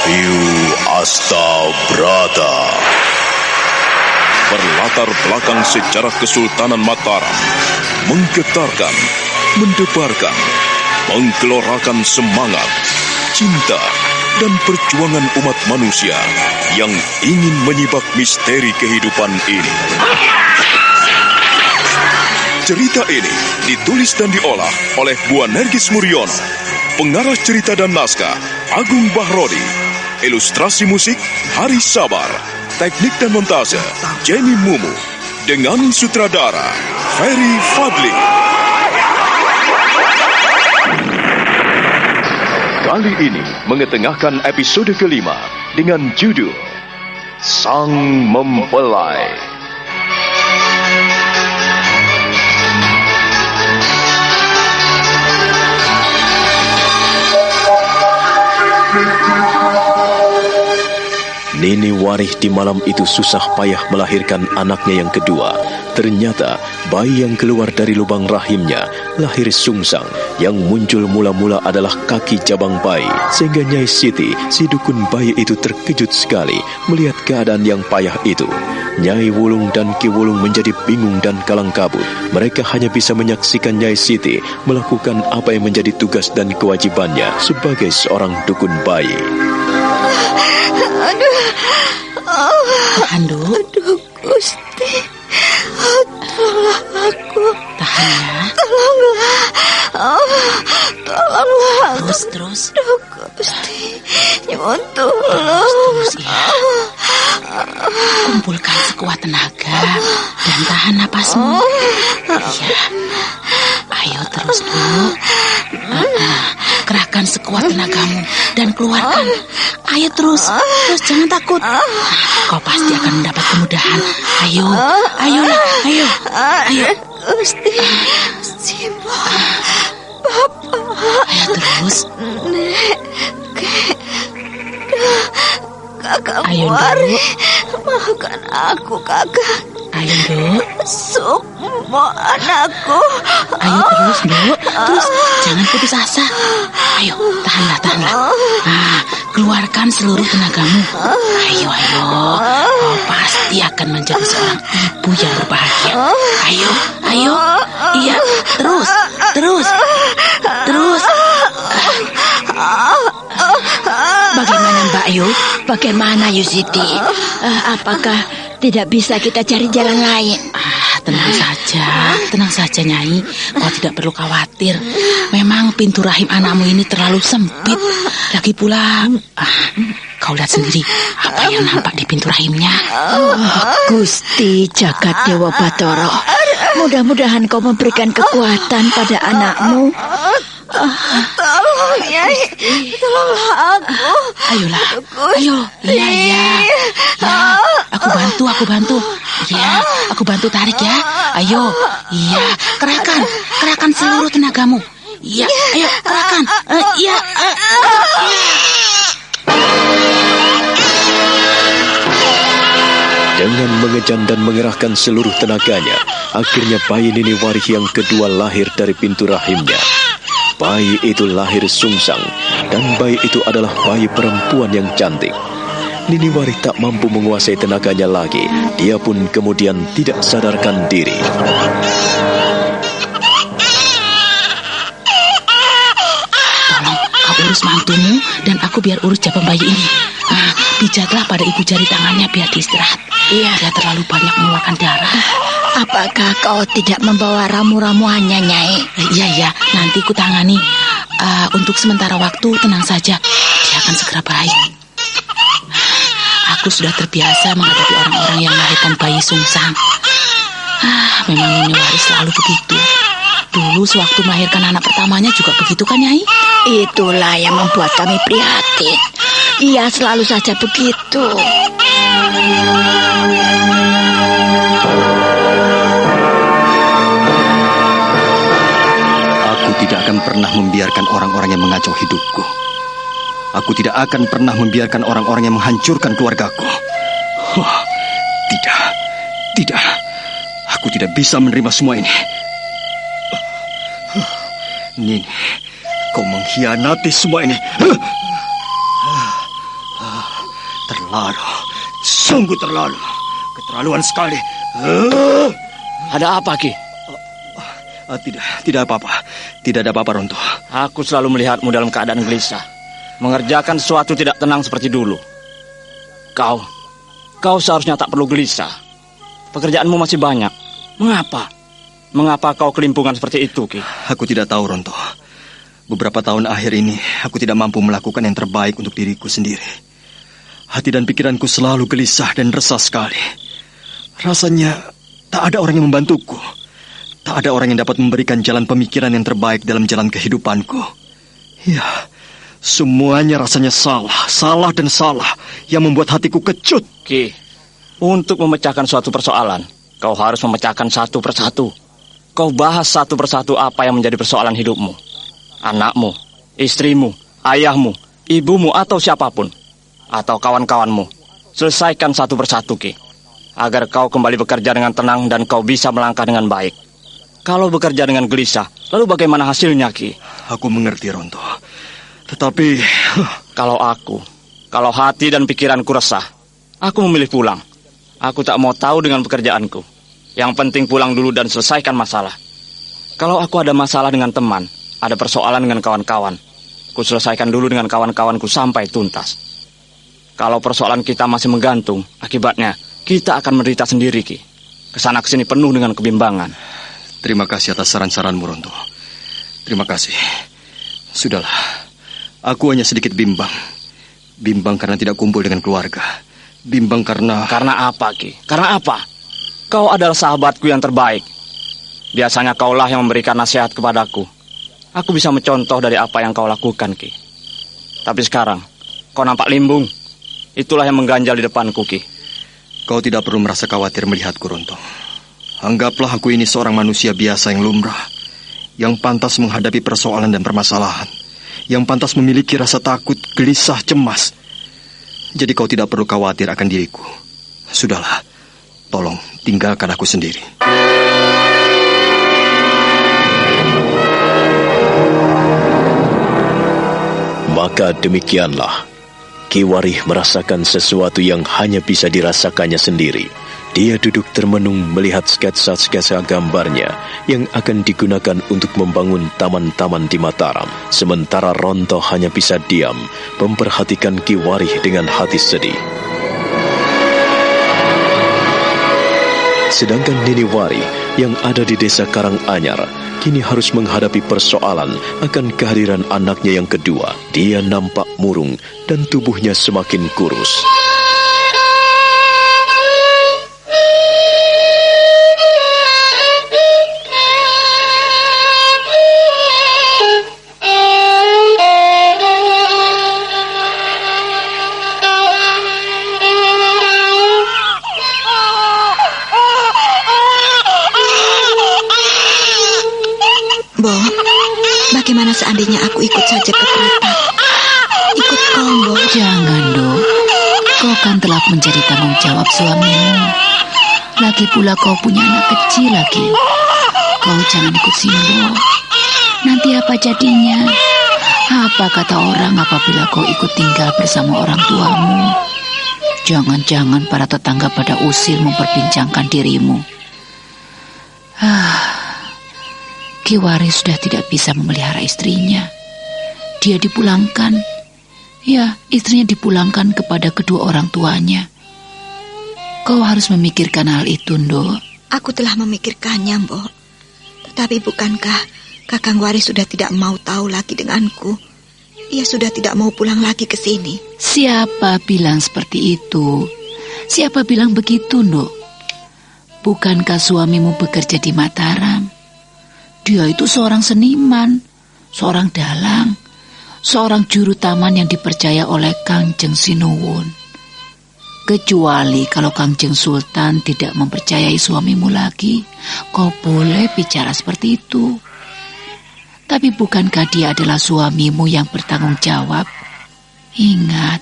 Wahyu Astabrata. Berlatar belakang sejarah Kesultanan Mataram, menggetarkan, mendebarkan, menggelorakan semangat, cinta, dan perjuangan umat manusia yang ingin menyibak misteri kehidupan ini. Cerita ini ditulis dan diolah oleh Bu Nergis Muriono. Pengarah cerita dan naskah Agung Bahrodi. Ilustrasi musik Haris Sabar. Teknik dan montase Jenny Mumu. Dengan sutradara Ferry Fadli. Kali ini mengetengahkan episode kelima dengan judul Sang Mempelai. Nini Warih di malam itu susah payah melahirkan anaknya yang kedua. Ternyata bayi yang keluar dari lubang rahimnya lahir sungsang. Yang muncul mula-mula adalah kaki jabang bayi. Sehingga Nyai Siti, si dukun bayi itu terkejut sekali melihat keadaan yang payah itu. Nyai Wulung dan Ki Wulung menjadi bingung dan kalang kabut. Mereka hanya bisa menyaksikan Nyai Siti melakukan apa yang menjadi tugas dan kewajibannya sebagai seorang dukun bayi. Tahan, Duk. Aduh, Gusti. Tolonglah aku. Tahan ya. Tolonglah. Tolonglah aku. Terus. Aduh, Gusti. Nyuwun tulung. Terus ya. Kumpulkan sekuat tenaga dan tahan napasmu. Iya. Ayo terus, Duk. Kerahkan sekuat tenagamu dan keluarkan. Ayo terus jangan takut. Kau pasti akan mendapat kemudahan. Ayo. Gusti, Simo, Bapak. Ayo terus. Nek, Kakak Ayo, Wari, maafkan aku, Kakak. Ayo, Duk. Semua anakku. Ayo terus, Duk. Terus jangan putus asa. Ayo, tahanlah. Keluarkan seluruh tenagamu. Ayo. Kau pasti akan menjadi seorang ibu yang berbahagia. Ayo. Iya, terus. Bagaimana Mbak Ayu? Bagaimana Yusiti? Apakah tidak bisa kita cari jalan lain? Tenang saja Nyai. Kau tidak perlu khawatir. Memang pintu rahim anakmu ini terlalu sempit. Lagi pula kau lihat sendiri apa yang nampak di pintu rahimnya. Gusti Jagat Dewa Batara, mudah-mudahan kau memberikan kekuatan pada anakmu. Tolong, Nyai. Tolonglah aku. Ayolah. Iya. Aku bantu. Iya, aku bantu tarik ya. Ayo. Iya, kerahkan seluruh tenagamu. Iya, ayo kerahkan. Iya. Dengan mengejan dan mengerahkan seluruh tenaganya, akhirnya bayi Nini Warih yang kedua lahir dari pintu rahimnya. Bayi itu lahir sungsang, dan bayi itu adalah bayi perempuan yang cantik. Nini Warih tak mampu menguasai tenaganya lagi. Dia pun kemudian tidak sadarkan diri. Tolong, kau urus mantumu dan aku biar urus jabang bayi ini. Pijatlah pada ibu jari tangannya biar diistirahat. Iya. Dia terlalu banyak mengeluarkan darah. Apakah kau tidak membawa ramu-ramuannya, Nyai? Iya, nanti ku tangani. Untuk sementara waktu tenang saja, dia akan segera baik. Aku sudah terbiasa menghadapi orang-orang yang melahirkan bayi sungsang. Memang Nini Warih selalu begitu. Dulu sewaktu melahirkan anak pertamanya juga begitu kan, Nyai? Itulah yang membuat kami prihatin. Ia selalu saja begitu. Aku tidak akan pernah membiarkan orang-orang yang mengacau hidupku. Aku tidak akan pernah membiarkan orang-orang yang menghancurkan keluargaku. Tidak. Aku tidak bisa menerima semua ini. Nini, kau mengkhianati semua ini. Terlalu, sungguh terlalu. Keterlaluan sekali. Ada apa, Ki? Tidak apa-apa. Tidak ada apa-apa, Ronto. Aku selalu melihatmu dalam keadaan gelisah, mengerjakan sesuatu tidak tenang seperti dulu. Kau seharusnya tak perlu gelisah. Pekerjaanmu masih banyak. Mengapa? Mengapa kau kelimpungan seperti itu, Ki? Aku tidak tahu, Ronto. Beberapa tahun akhir ini, aku tidak mampu melakukan yang terbaik untuk diriku sendiri. Hati dan pikiranku selalu gelisah dan resah sekali. Rasanya tak ada orang yang membantuku. Tak ada orang yang dapat memberikan jalan pemikiran yang terbaik dalam jalan kehidupanku. Ya, semuanya rasanya salah dan salah yang membuat hatiku kecut. Ki, untuk memecahkan suatu persoalan, kau harus memecahkan satu persatu. Kau bahas satu persatu apa yang menjadi persoalan hidupmu. Anakmu, istrimu, ayahmu, ibumu atau siapapun. Atau kawan-kawanmu. Selesaikan satu persatu, Ki. Agar kau kembali bekerja dengan tenang dan kau bisa melangkah dengan baik. Kalau bekerja dengan gelisah, lalu bagaimana hasilnya, Ki? Aku mengerti, Ronto. Tetapi... Kalau hati dan pikiranku resah, aku memilih pulang. Aku tak mau tahu dengan pekerjaanku. Yang penting pulang dulu dan selesaikan masalah. Kalau aku ada masalah dengan teman, ada persoalan dengan kawan-kawan, ku selesaikan dulu dengan kawan-kawanku sampai tuntas. Kalau persoalan kita masih menggantung, akibatnya kita akan menderita sendiri, Ki. Kesana kesini penuh dengan kebimbangan. Terima kasih atas saran-saranmu, Ronto. Terima kasih. Sudahlah, aku hanya sedikit bimbang. Bimbang karena tidak kumpul dengan keluarga. Bimbang karena... Karena apa, Ki? Karena apa? Kau adalah sahabatku yang terbaik. Biasanya kaulah yang memberikan nasihat kepadaku. Aku bisa mencontoh dari apa yang kau lakukan, Ki. Tapi sekarang, kau nampak limbung. Itulah yang mengganjal di depanku, Ki. Kau tidak perlu merasa khawatir melihatku, Ronto. Anggaplah aku ini seorang manusia biasa yang lumrah, yang pantas menghadapi persoalan dan permasalahan, yang pantas memiliki rasa takut, gelisah, cemas. Jadi kau tidak perlu khawatir akan diriku. Sudahlah, tolong tinggalkan aku sendiri. Maka demikianlah, Ki Warih merasakan sesuatu yang hanya bisa dirasakannya sendiri. Dia duduk termenung melihat sketsa-sketsa gambarnya yang akan digunakan untuk membangun taman-taman di Mataram. Sementara Ronto hanya bisa diam, memperhatikan Ki Warih dengan hati sedih. Sedangkan Nini Warih yang ada di desa Karanganyar kini harus menghadapi persoalan akan kehadiran anaknya yang kedua. Dia nampak murung dan tubuhnya semakin kurus. Bagaimana seandainya aku ikut saja ke kereta? Ikut kau, Bo. Jangan, Dok. Kau kan telah menjadi tanggung jawab suamimu. Lagi pula kau punya anak kecil lagi. Kau jangan ikut Simbo. Nanti apa jadinya? Apa kata orang apabila kau ikut tinggal bersama orang tuamu? Jangan-jangan para tetangga pada usil memperbincangkan dirimu. Ki Warih sudah tidak bisa memelihara istrinya. Dia dipulangkan. Ya, istrinya dipulangkan kepada kedua orang tuanya. Kau harus memikirkan hal itu, Ndok. Aku telah memikirkannya, Mbok. Tetapi bukankah Kakang Warih sudah tidak mau tahu lagi denganku? Ia sudah tidak mau pulang lagi ke sini. Siapa bilang seperti itu? Siapa bilang begitu, Ndok? Bukankah suamimu bekerja di Mataram? Dia itu seorang seniman, seorang dalang, seorang juru taman yang dipercaya oleh Kangjeng Sinuwun. Kecuali kalau Kangjeng Sultan tidak mempercayai suamimu lagi, kau boleh bicara seperti itu. Tapi bukankah dia adalah suamimu yang bertanggung jawab? Ingat,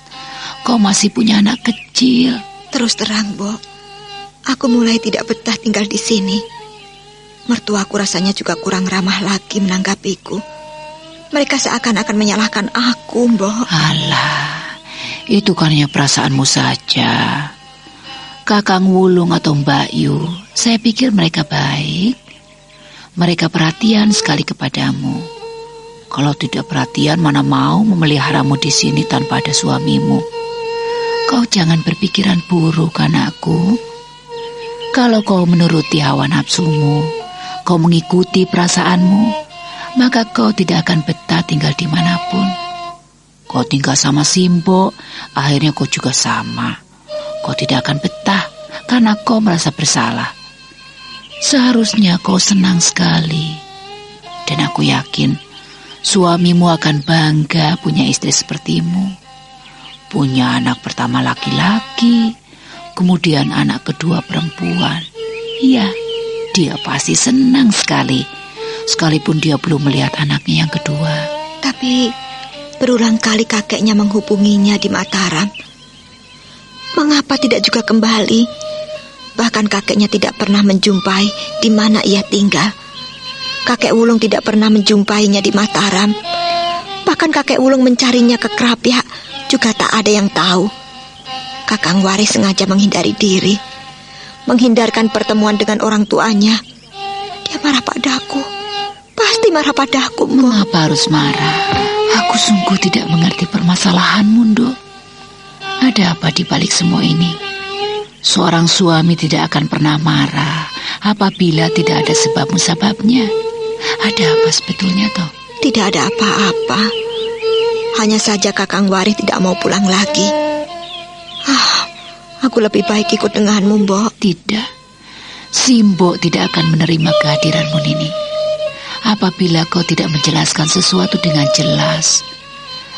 kau masih punya anak kecil. Terus terang, Bo, aku mulai tidak betah tinggal di sini. Mertuaku rasanya juga kurang ramah lagi menanggapiku. Mereka seakan-akan menyalahkan aku, Mbok. Alah, Itu kan hanya perasaanmu saja. Kakang Wulung atau Mbak Yu, saya pikir mereka baik. Mereka perhatian sekali kepadamu. Kalau tidak perhatian, mana mau memeliharamu di sini tanpa ada suamimu. Kau jangan berpikiran buruk, anakku. Kalau kau menuruti hawa nafsumu, kau mengikuti perasaanmu, maka kau tidak akan betah tinggal dimanapun. Kau tinggal sama Simbo, akhirnya kau juga sama. Kau tidak akan betah karena kau merasa bersalah. Seharusnya kau senang sekali. Dan aku yakin suamimu akan bangga punya istri sepertimu. Punya anak pertama laki-laki, kemudian anak kedua perempuan. Iya, dia pasti senang sekali, sekalipun dia belum melihat anaknya yang kedua. Tapi berulang kali kakeknya menghubunginya di Mataram. Mengapa tidak juga kembali? Bahkan kakeknya tidak pernah menjumpai di mana ia tinggal. Kakek Wulung tidak pernah menjumpainya di Mataram. Bahkan kakek Wulung mencarinya ke Krapyak juga tak ada yang tahu. Kakang Waris sengaja menghindari diri, menghindarkan pertemuan dengan orang tuanya. Dia marah padaku. Pasti marah padaku. Mengapa harus marah? Aku sungguh tidak mengerti permasalahanmu, Nduk. Ada apa di balik semua ini? Seorang suami tidak akan pernah marah apabila tidak ada sebab musababnya. Ada apa sebetulnya, toh? Tidak ada apa-apa. Hanya saja Kakang Waris tidak mau pulang lagi. Aku lebih baik ikut denganmu, Mbok. Tidak. Simbo tidak akan menerima kehadiranmu, Nini. Apabila kau tidak menjelaskan sesuatu dengan jelas,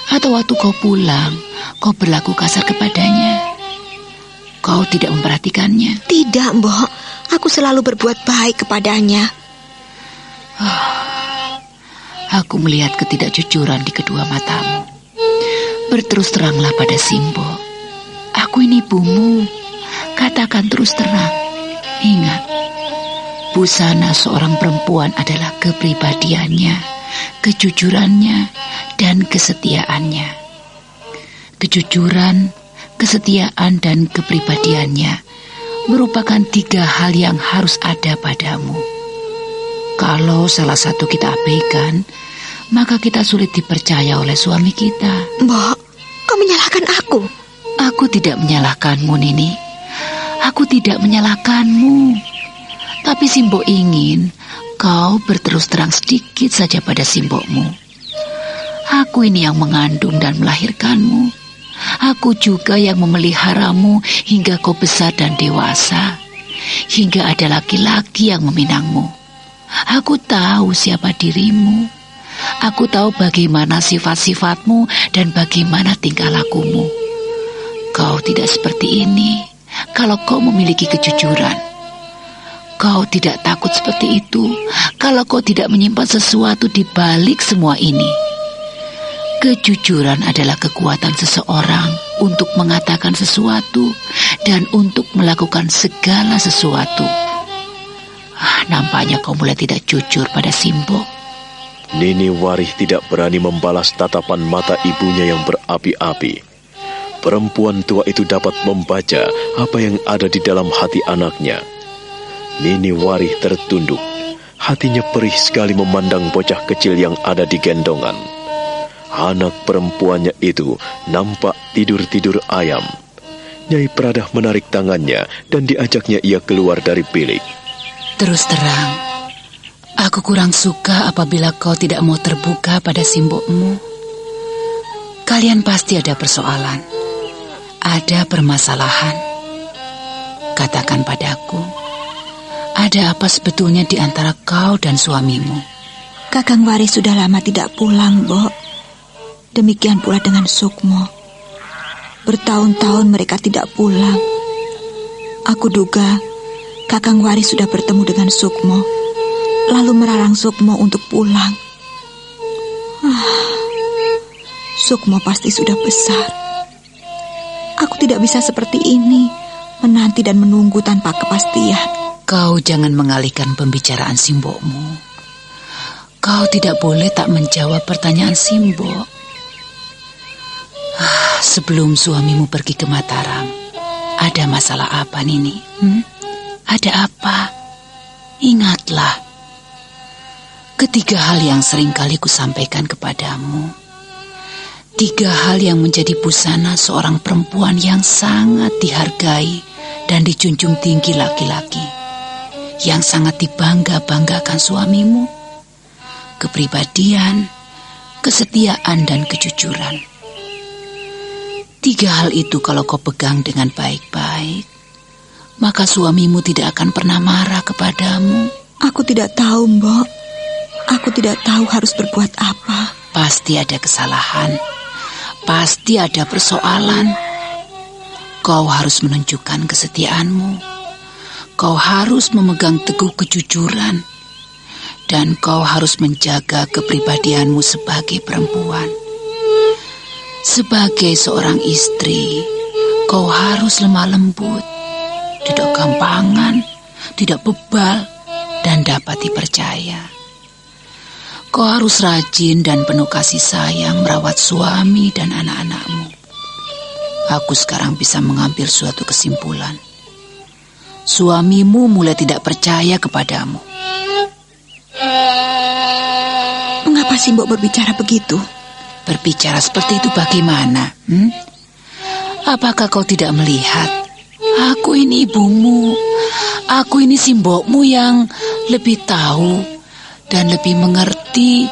atau waktu kau pulang, kau berlaku kasar kepadanya, kau tidak memperhatikannya. Tidak, Mbok. Aku selalu berbuat baik kepadanya. Aku melihat ketidakjujuran di kedua matamu. Berterus teranglah pada Simbo. Aku ini ibumu. Katakan terus terang. Ingat, busana seorang perempuan adalah kepribadiannya, kejujurannya, dan kesetiaannya. Kejujuran, kesetiaan, dan kepribadiannya merupakan 3 hal yang harus ada padamu. Kalau salah satu kita abaikan, maka kita sulit dipercaya oleh suami kita. Mbok, kau menyalahkan aku. Aku tidak menyalahkanmu, Nini. Aku tidak menyalahkanmu. Tapi Simbo ingin kau berterus terang sedikit saja pada Simbomu. Aku ini yang mengandung dan melahirkanmu. Aku juga yang memeliharamu hingga kau besar dan dewasa, hingga ada laki-laki yang meminangmu. Aku tahu siapa dirimu. Aku tahu bagaimana sifat-sifatmu dan bagaimana tingkah lakumu. Kau tidak seperti ini kalau kau memiliki kejujuran. Kau tidak takut seperti itu kalau kau tidak menyimpan sesuatu di balik semua ini. Kejujuran adalah kekuatan seseorang untuk mengatakan sesuatu dan untuk melakukan segala sesuatu. Nampaknya kau mulai tidak jujur pada Simbo. Nini Warih tidak berani membalas tatapan mata ibunya yang berapi-api. Perempuan tua itu dapat membaca apa yang ada di dalam hati anaknya. Nini Warih tertunduk. Hatinya perih sekali memandang bocah kecil yang ada di gendongan. Anak perempuannya itu nampak tidur-tidur ayam. Nyai Pradah menarik tangannya dan diajaknya ia keluar dari bilik. Terus terang, aku kurang suka apabila kau tidak mau terbuka pada Simbomu. Kalian pasti ada persoalan, ada permasalahan. Katakan padaku, ada apa sebetulnya di antara kau dan suamimu? Kakang Waris sudah lama tidak pulang, Mbok. Demikian pula dengan Sukmo. Bertahun-tahun mereka tidak pulang. Aku duga Kakang Waris sudah bertemu dengan Sukmo, lalu melarang Sukmo untuk pulang. Sukmo pasti sudah besar. Aku tidak bisa seperti ini, menanti dan menunggu tanpa kepastian. Kau jangan mengalihkan pembicaraan Simbomu. Kau tidak boleh tak menjawab pertanyaan Simbo. Sebelum suamimu pergi ke Mataram, ada masalah apa, Nini? Ada apa? Ingatlah, ketiga hal yang sering kali kusampaikan kepadamu. 3 hal yang menjadi busana seorang perempuan yang sangat dihargai dan dijunjung tinggi laki-laki, yang sangat dibangga-banggakan suamimu: kepribadian, kesetiaan, dan kejujuran. 3 hal itu kalau kau pegang dengan baik-baik, maka suamimu tidak akan pernah marah kepadamu. Aku tidak tahu, Mbok. Aku tidak tahu harus berbuat apa. Pasti ada kesalahan. Pasti ada persoalan. Kau harus menunjukkan kesetiaanmu. Kau harus memegang teguh kejujuran. Dan kau harus menjaga kepribadianmu sebagai perempuan. Sebagai seorang istri, kau harus lemah lembut, tidak gampangan, tidak bebal, dan dapat dipercaya. Kau harus rajin dan penuh kasih sayang merawat suami dan anak-anakmu. Aku sekarang bisa mengambil suatu kesimpulan. Suamimu mulai tidak percaya kepadamu. Mengapa sih Mbok berbicara begitu? Berbicara seperti itu bagaimana? Apakah kau tidak melihat? Aku ini ibumu. Aku ini simbokmu yang lebih tahu dan lebih mengerti,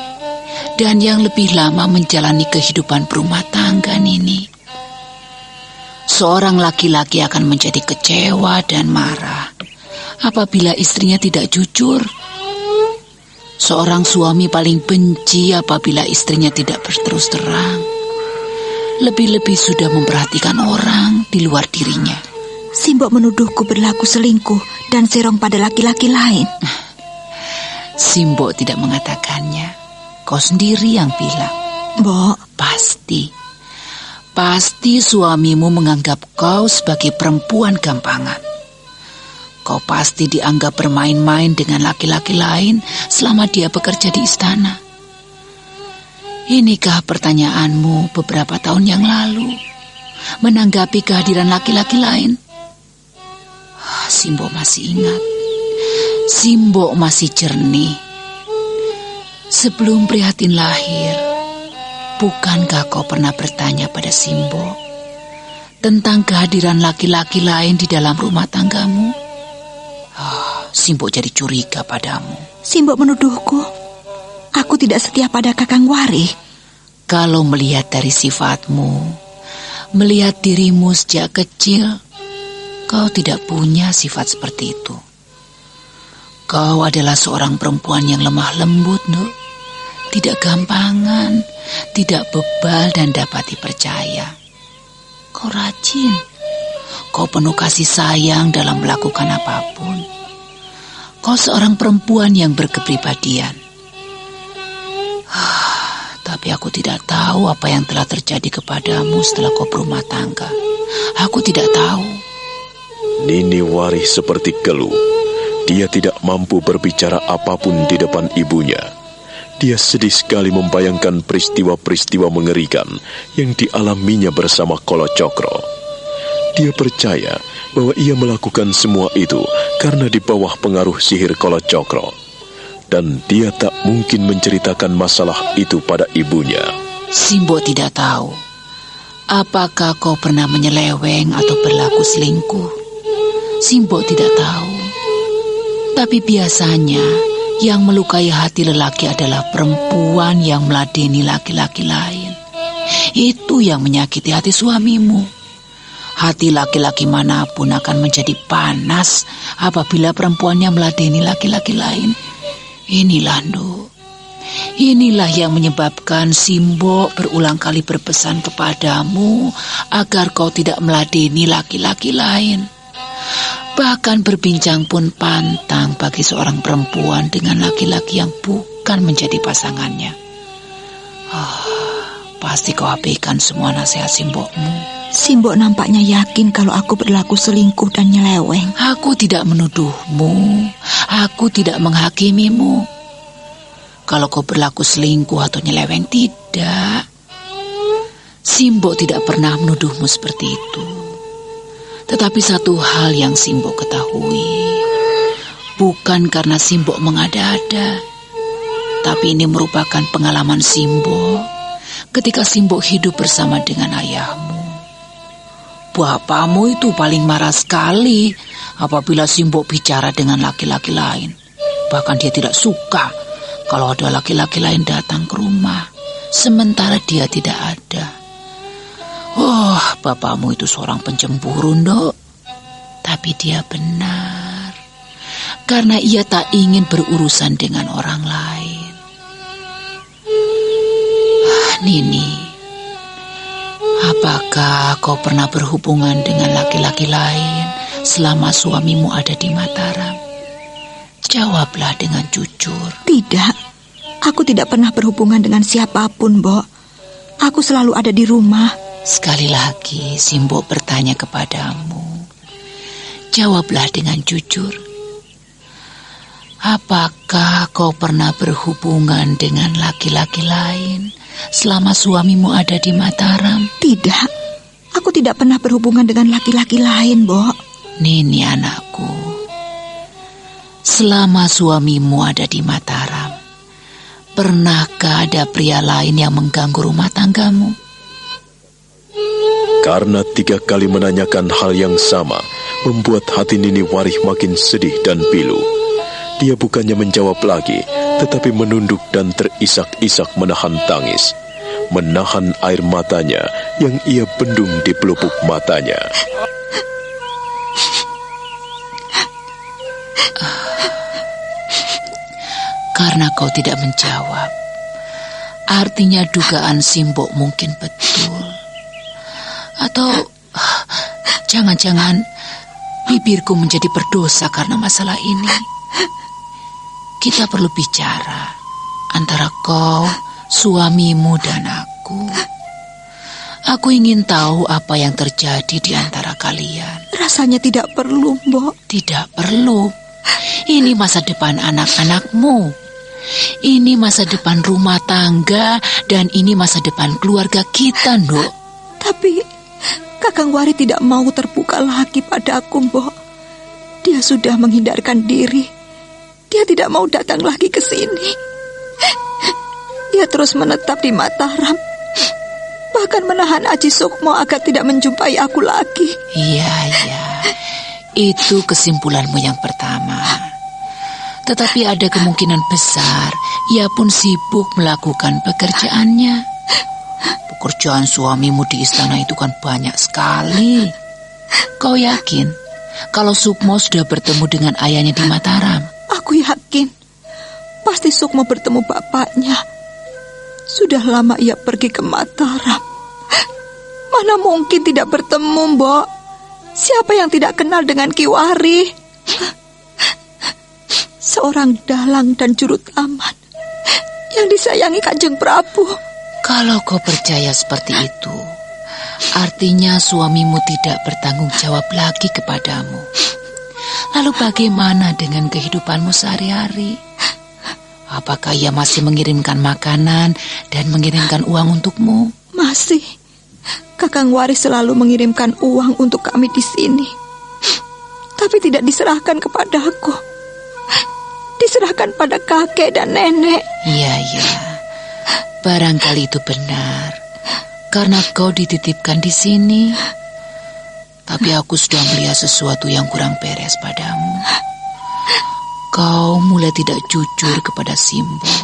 dan yang lebih lama menjalani kehidupan berumah tangga ini. Seorang laki-laki akan menjadi kecewa dan marah apabila istrinya tidak jujur. Seorang suami paling benci apabila istrinya tidak berterus terang. Lebih-lebih sudah memperhatikan orang di luar dirinya. Simbok menuduhku berlaku selingkuh dan serong pada laki-laki lain. Simbok tidak mengatakannya. Kau sendiri yang bilang. Mbok, Pasti suamimu menganggap kau sebagai perempuan gampangan. Kau pasti dianggap bermain-main dengan laki-laki lain selama dia bekerja di istana. Inikah pertanyaanmu beberapa tahun yang lalu menanggapi kehadiran laki-laki lain? Simbok masih ingat. Simbok masih jernih. Sebelum Prihatin lahir, bukankah kau pernah bertanya pada Simbok tentang kehadiran laki-laki lain di dalam rumah tanggamu? Simbok jadi curiga padamu. Simbok menuduhku aku tidak setia pada Kakang Wari. Kalau melihat dari sifatmu, melihat dirimu sejak kecil, kau tidak punya sifat seperti itu. Kau adalah seorang perempuan yang lemah lembut, Nuk. Tidak gampangan, tidak bebal dan dapat dipercaya. Kau rajin. Kau penuh kasih sayang dalam melakukan apapun. Kau seorang perempuan yang berkepribadian. Tapi aku tidak tahu apa yang telah terjadi kepadamu setelah kau berumah tangga. Aku tidak tahu. Nini Wari seperti keluh. Dia tidak mampu berbicara apapun di depan ibunya. Dia sedih sekali membayangkan peristiwa-peristiwa mengerikan yang dialaminya bersama Kolo Cokro. Dia percaya bahwa ia melakukan semua itu karena di bawah pengaruh sihir Kolo Cokro. Dan dia tak mungkin menceritakan masalah itu pada ibunya. Simbok tidak tahu apakah kau pernah menyeleweng atau berlaku selingkuh. Simbok tidak tahu. Tapi biasanya yang melukai hati lelaki adalah perempuan yang meladeni laki-laki lain. Itu yang menyakiti hati suamimu. Hati laki-laki manapun akan menjadi panas apabila perempuannya meladeni laki-laki lain. Inilah, Nduk. Inilah yang menyebabkan Simbok berulang kali berpesan kepadamu agar kau tidak meladeni laki-laki lain. Bahkan berbincang pun pantang bagi seorang perempuan dengan laki-laki yang bukan menjadi pasangannya. Pasti kau abaikan semua nasihat Simbokmu. Simbok nampaknya yakin kalau aku berlaku selingkuh dan nyeleweng. Aku tidak menuduhmu. Aku tidak menghakimimu. Kalau kau berlaku selingkuh atau nyeleweng, tidak. Simbok tidak pernah menuduhmu seperti itu. Tetapi satu hal yang Simbok ketahui, bukan karena Simbok mengada-ada, tapi ini merupakan pengalaman Simbok ketika Simbok hidup bersama dengan ayahmu. Bapakmu itu paling marah sekali apabila Simbok bicara dengan laki-laki lain. Bahkan dia tidak suka kalau ada laki-laki lain datang ke rumah, sementara dia tidak ada. Oh, bapakmu itu seorang pencemburu, Nduk. Tapi dia benar, karena ia tak ingin berurusan dengan orang lain. Nini, apakah kau pernah berhubungan dengan laki-laki lain selama suamimu ada di Mataram? Jawablah dengan jujur. Tidak, aku tidak pernah berhubungan dengan siapapun, Mbok. Aku selalu ada di rumah. Sekali lagi Simbok bertanya kepadamu. Jawablah dengan jujur. Apakah kau pernah berhubungan dengan laki-laki lain selama suamimu ada di Mataram? Tidak, aku tidak pernah berhubungan dengan laki-laki lain, Mbok. Nini anakku, selama suamimu ada di Mataram, pernahkah ada pria lain yang mengganggu rumah tanggamu? Karena 3 kali menanyakan hal yang sama, membuat hati Nini Warih makin sedih dan pilu. Dia bukannya menjawab lagi, tetapi menunduk dan terisak-isak menahan tangis, menahan air matanya yang ia bendung di pelupuk matanya. Karena kau tidak menjawab, artinya dugaan Simbok mungkin betul. Atau jangan-jangan bibirku menjadi berdosa karena masalah ini. Kita perlu bicara antara kau, suamimu, dan aku. Aku ingin tahu apa yang terjadi di antara kalian. Rasanya tidak perlu, Mbok. Tidak perlu. Ini masa depan anak-anakmu. Ini masa depan rumah tangga, dan ini masa depan keluarga kita, Nduk. Tapi Kakang Wari tidak mau terbuka lagi padaku, Mbok. Dia sudah menghindarkan diri. Dia tidak mau datang lagi ke sini. Dia terus menetap di Mataram. Bahkan menahan Aji Sukmo agar tidak menjumpai aku lagi. Iya. Itu kesimpulanmu yang pertama. Tetapi ada kemungkinan besar ia pun sibuk melakukan pekerjaannya. Pekerjaan suamimu di istana itu kan banyak sekali. Kau yakin kalau Sukmo sudah bertemu dengan ayahnya di Mataram? Aku yakin. Pasti Sukmo bertemu bapaknya. Sudah lama ia pergi ke Mataram. Mana mungkin tidak bertemu, Mbok? Siapa yang tidak kenal dengan Ki Wari? Seorang dalang dan juru taman yang disayangi Kanjeng Prabu. Kalau kau percaya seperti itu, artinya suamimu tidak bertanggung jawab lagi kepadamu. Lalu bagaimana dengan kehidupanmu sehari-hari? Apakah ia masih mengirimkan makanan dan mengirimkan uang untukmu? Masih. Kakang Wari selalu mengirimkan uang untuk kami di sini. Tapi tidak diserahkan kepadaku. Diserahkan pada kakek dan nenek. Iya. Barangkali itu benar, karena kau dititipkan di sini. Tapi aku sudah melihat sesuatu yang kurang beres padamu. Kau mulai tidak jujur kepada Simbok.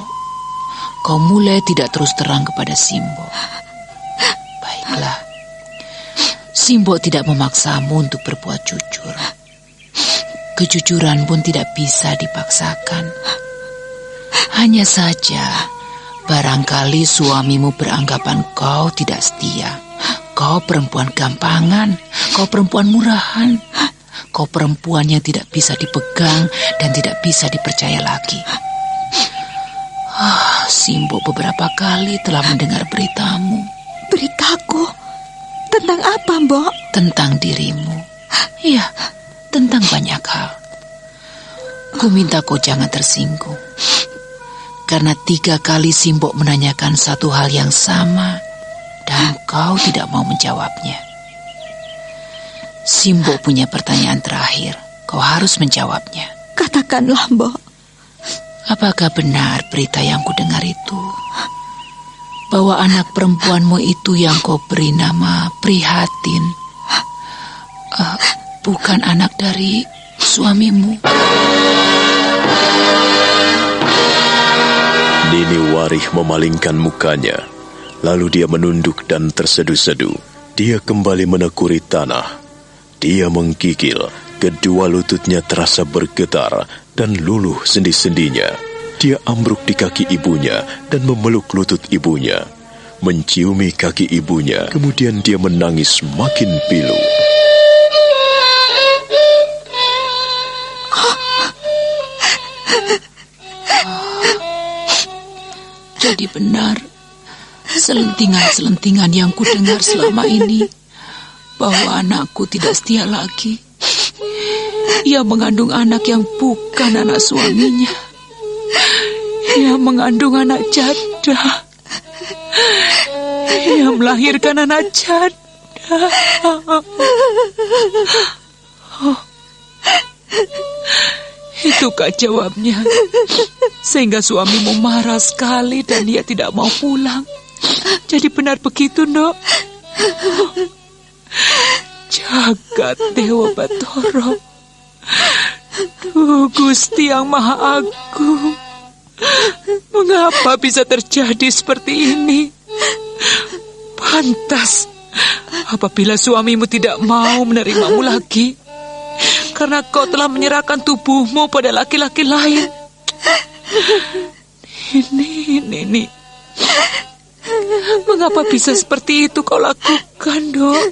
Kau mulai tidak terus terang kepada Simbok. Baiklah, Simbok tidak memaksamu untuk berbuat jujur. Kejujuran pun tidak bisa dipaksakan. Hanya saja barangkali suamimu beranggapan kau tidak setia. Kau perempuan gampangan. Kau perempuan murahan. Kau perempuan yang tidak bisa dipegang dan tidak bisa dipercaya lagi. Simbok beberapa kali telah mendengar beritamu. Beritaku? Tentang apa, Mbok? Tentang dirimu. Iya, tentang banyak hal. Ku minta kau jangan tersinggung. Karena 3 kali Simbok menanyakan satu hal yang sama. dan kau tidak mau menjawabnya. Simbo punya pertanyaan terakhir. Kau harus menjawabnya. Katakanlah, Mbok. Apakah benar berita yang kudengar itu? Bahwa anak perempuanmu itu yang kau beri nama Prihatin bukan anak dari suamimu. Nini Warih memalingkan mukanya. Lalu dia menunduk dan terseduh-seduh. Dia kembali menekuri tanah. Dia menggigil. Kedua lututnya terasa bergetar dan luluh sendi-sendinya. Dia ambruk di kaki ibunya dan memeluk lutut ibunya. Menciumi kaki ibunya, kemudian dia menangis makin pilu. Jadi benar, selentingan-selentingan yang kudengar selama ini, bahwa anakku tidak setia lagi. Ia mengandung anak yang bukan anak suaminya. Ia mengandung anak janda. Ia melahirkan anak janda. Itukah jawabnya? Sehingga suamimu marah sekali dan dia tidak mau pulang. Jadi benar begitu, Ndok? Jagat Dewa Batara. Duh, Gusti yang Maha Agung. Mengapa bisa terjadi seperti ini? Pantas apabila suamimu tidak mau menerimamu lagi, karena kau telah menyerahkan tubuhmu pada laki-laki lain. Ini. Mengapa bisa seperti itu kau lakukan, Dok?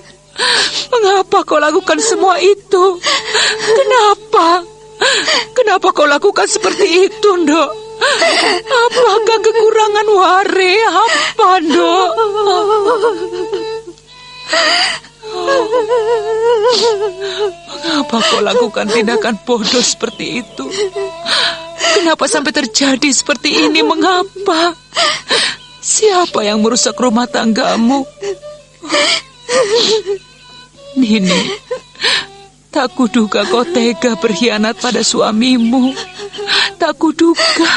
Mengapa kau lakukan semua itu? Kenapa kau lakukan seperti itu, Dok? Apakah kekurangan Ware? Apa, Dok? Mengapa kau lakukan tindakan bodoh seperti itu? Kenapa sampai terjadi seperti ini? Mengapa? Siapa yang merusak rumah tanggamu? Nini, tak kuduga kau tega berkhianat pada suamimu. Tak kuduga.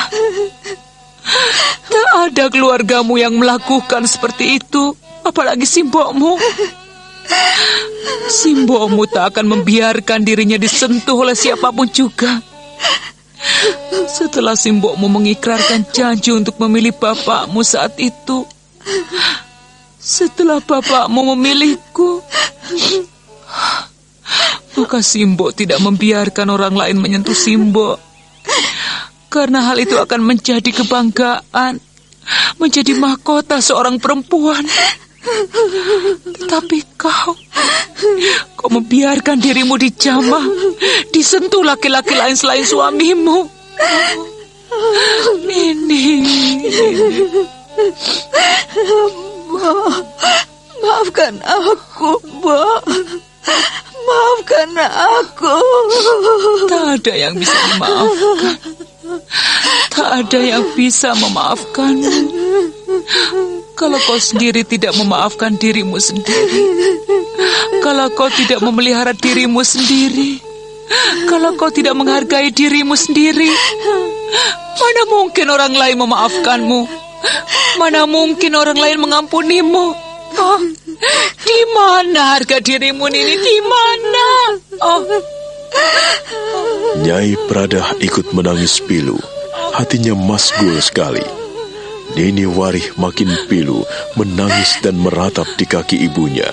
Tak ada keluargamu yang melakukan seperti itu, apalagi simbokmu. Simbokmu tak akan membiarkan dirinya disentuh oleh siapapun juga. Setelah simbokmu mengikrarkan janji untuk memilih bapakmu saat itu, setelah bapakmu memilihku, maka simbok tidak membiarkan orang lain menyentuh simbok. Karena hal itu akan menjadi kebanggaan, menjadi mahkota seorang perempuan. Tetapi kau membiarkan dirimu dijamah, disentuh laki-laki lain selain suamimu. Nini. Mbak, maafkan aku, Mbak. Maafkan aku. Tak ada yang bisa memaafkan. Tak ada yang bisa memaafkanmu. Kalau kau sendiri tidak memaafkan dirimu sendiri, kalau kau tidak memelihara dirimu sendiri, kalau kau tidak menghargai dirimu sendiri, mana mungkin orang lain memaafkanmu? Mana mungkin orang lain mengampunimu? Oh, di mana harga dirimu ini? Di mana? Oh. Nyai Pradah ikut menangis pilu. Hatinya masgul sekali. Nini Warih makin pilu, menangis dan meratap di kaki ibunya.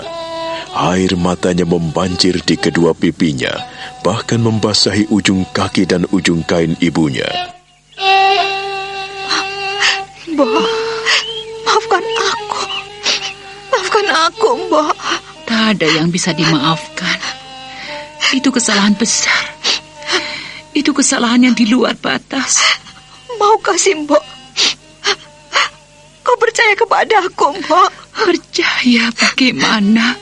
Air matanya membanjir di kedua pipinya, bahkan membasahi ujung kaki dan ujung kain ibunya. Mbak, maafkan aku. Maafkan aku, Mbak. Tak ada yang bisa dimaafkan. Itu kesalahan besar. Itu kesalahan yang di luar batas. Maukah Simbok? Kau percaya kepada aku, Mbok? Percaya bagaimana?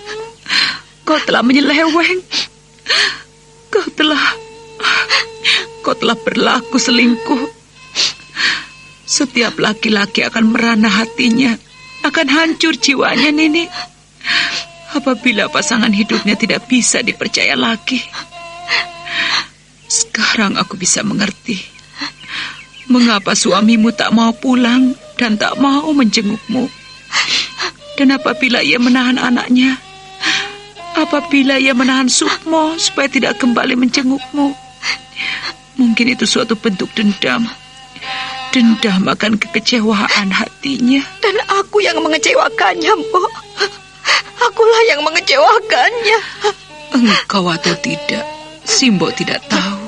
Kau telah menyeleweng. Kau telah berlaku selingkuh. Setiap laki-laki akan merana hatinya akan hancur jiwanya, Nenek. Apabila pasangan hidupnya tidak bisa dipercaya lagi. Sekarang aku bisa mengerti mengapa suamimu tak mau pulang dan tak mau menjengukmu. Dan apabila ia menahan anaknya, apabila ia menahan Sukmo supaya tidak kembali menjengukmu, mungkin itu suatu bentuk dendam. Dendam akan kekecewaan hatinya. Dan aku yang mengecewakannya, Mbok. Akulah yang mengecewakannya. Engkau atau tidak, Simbo tidak tahu.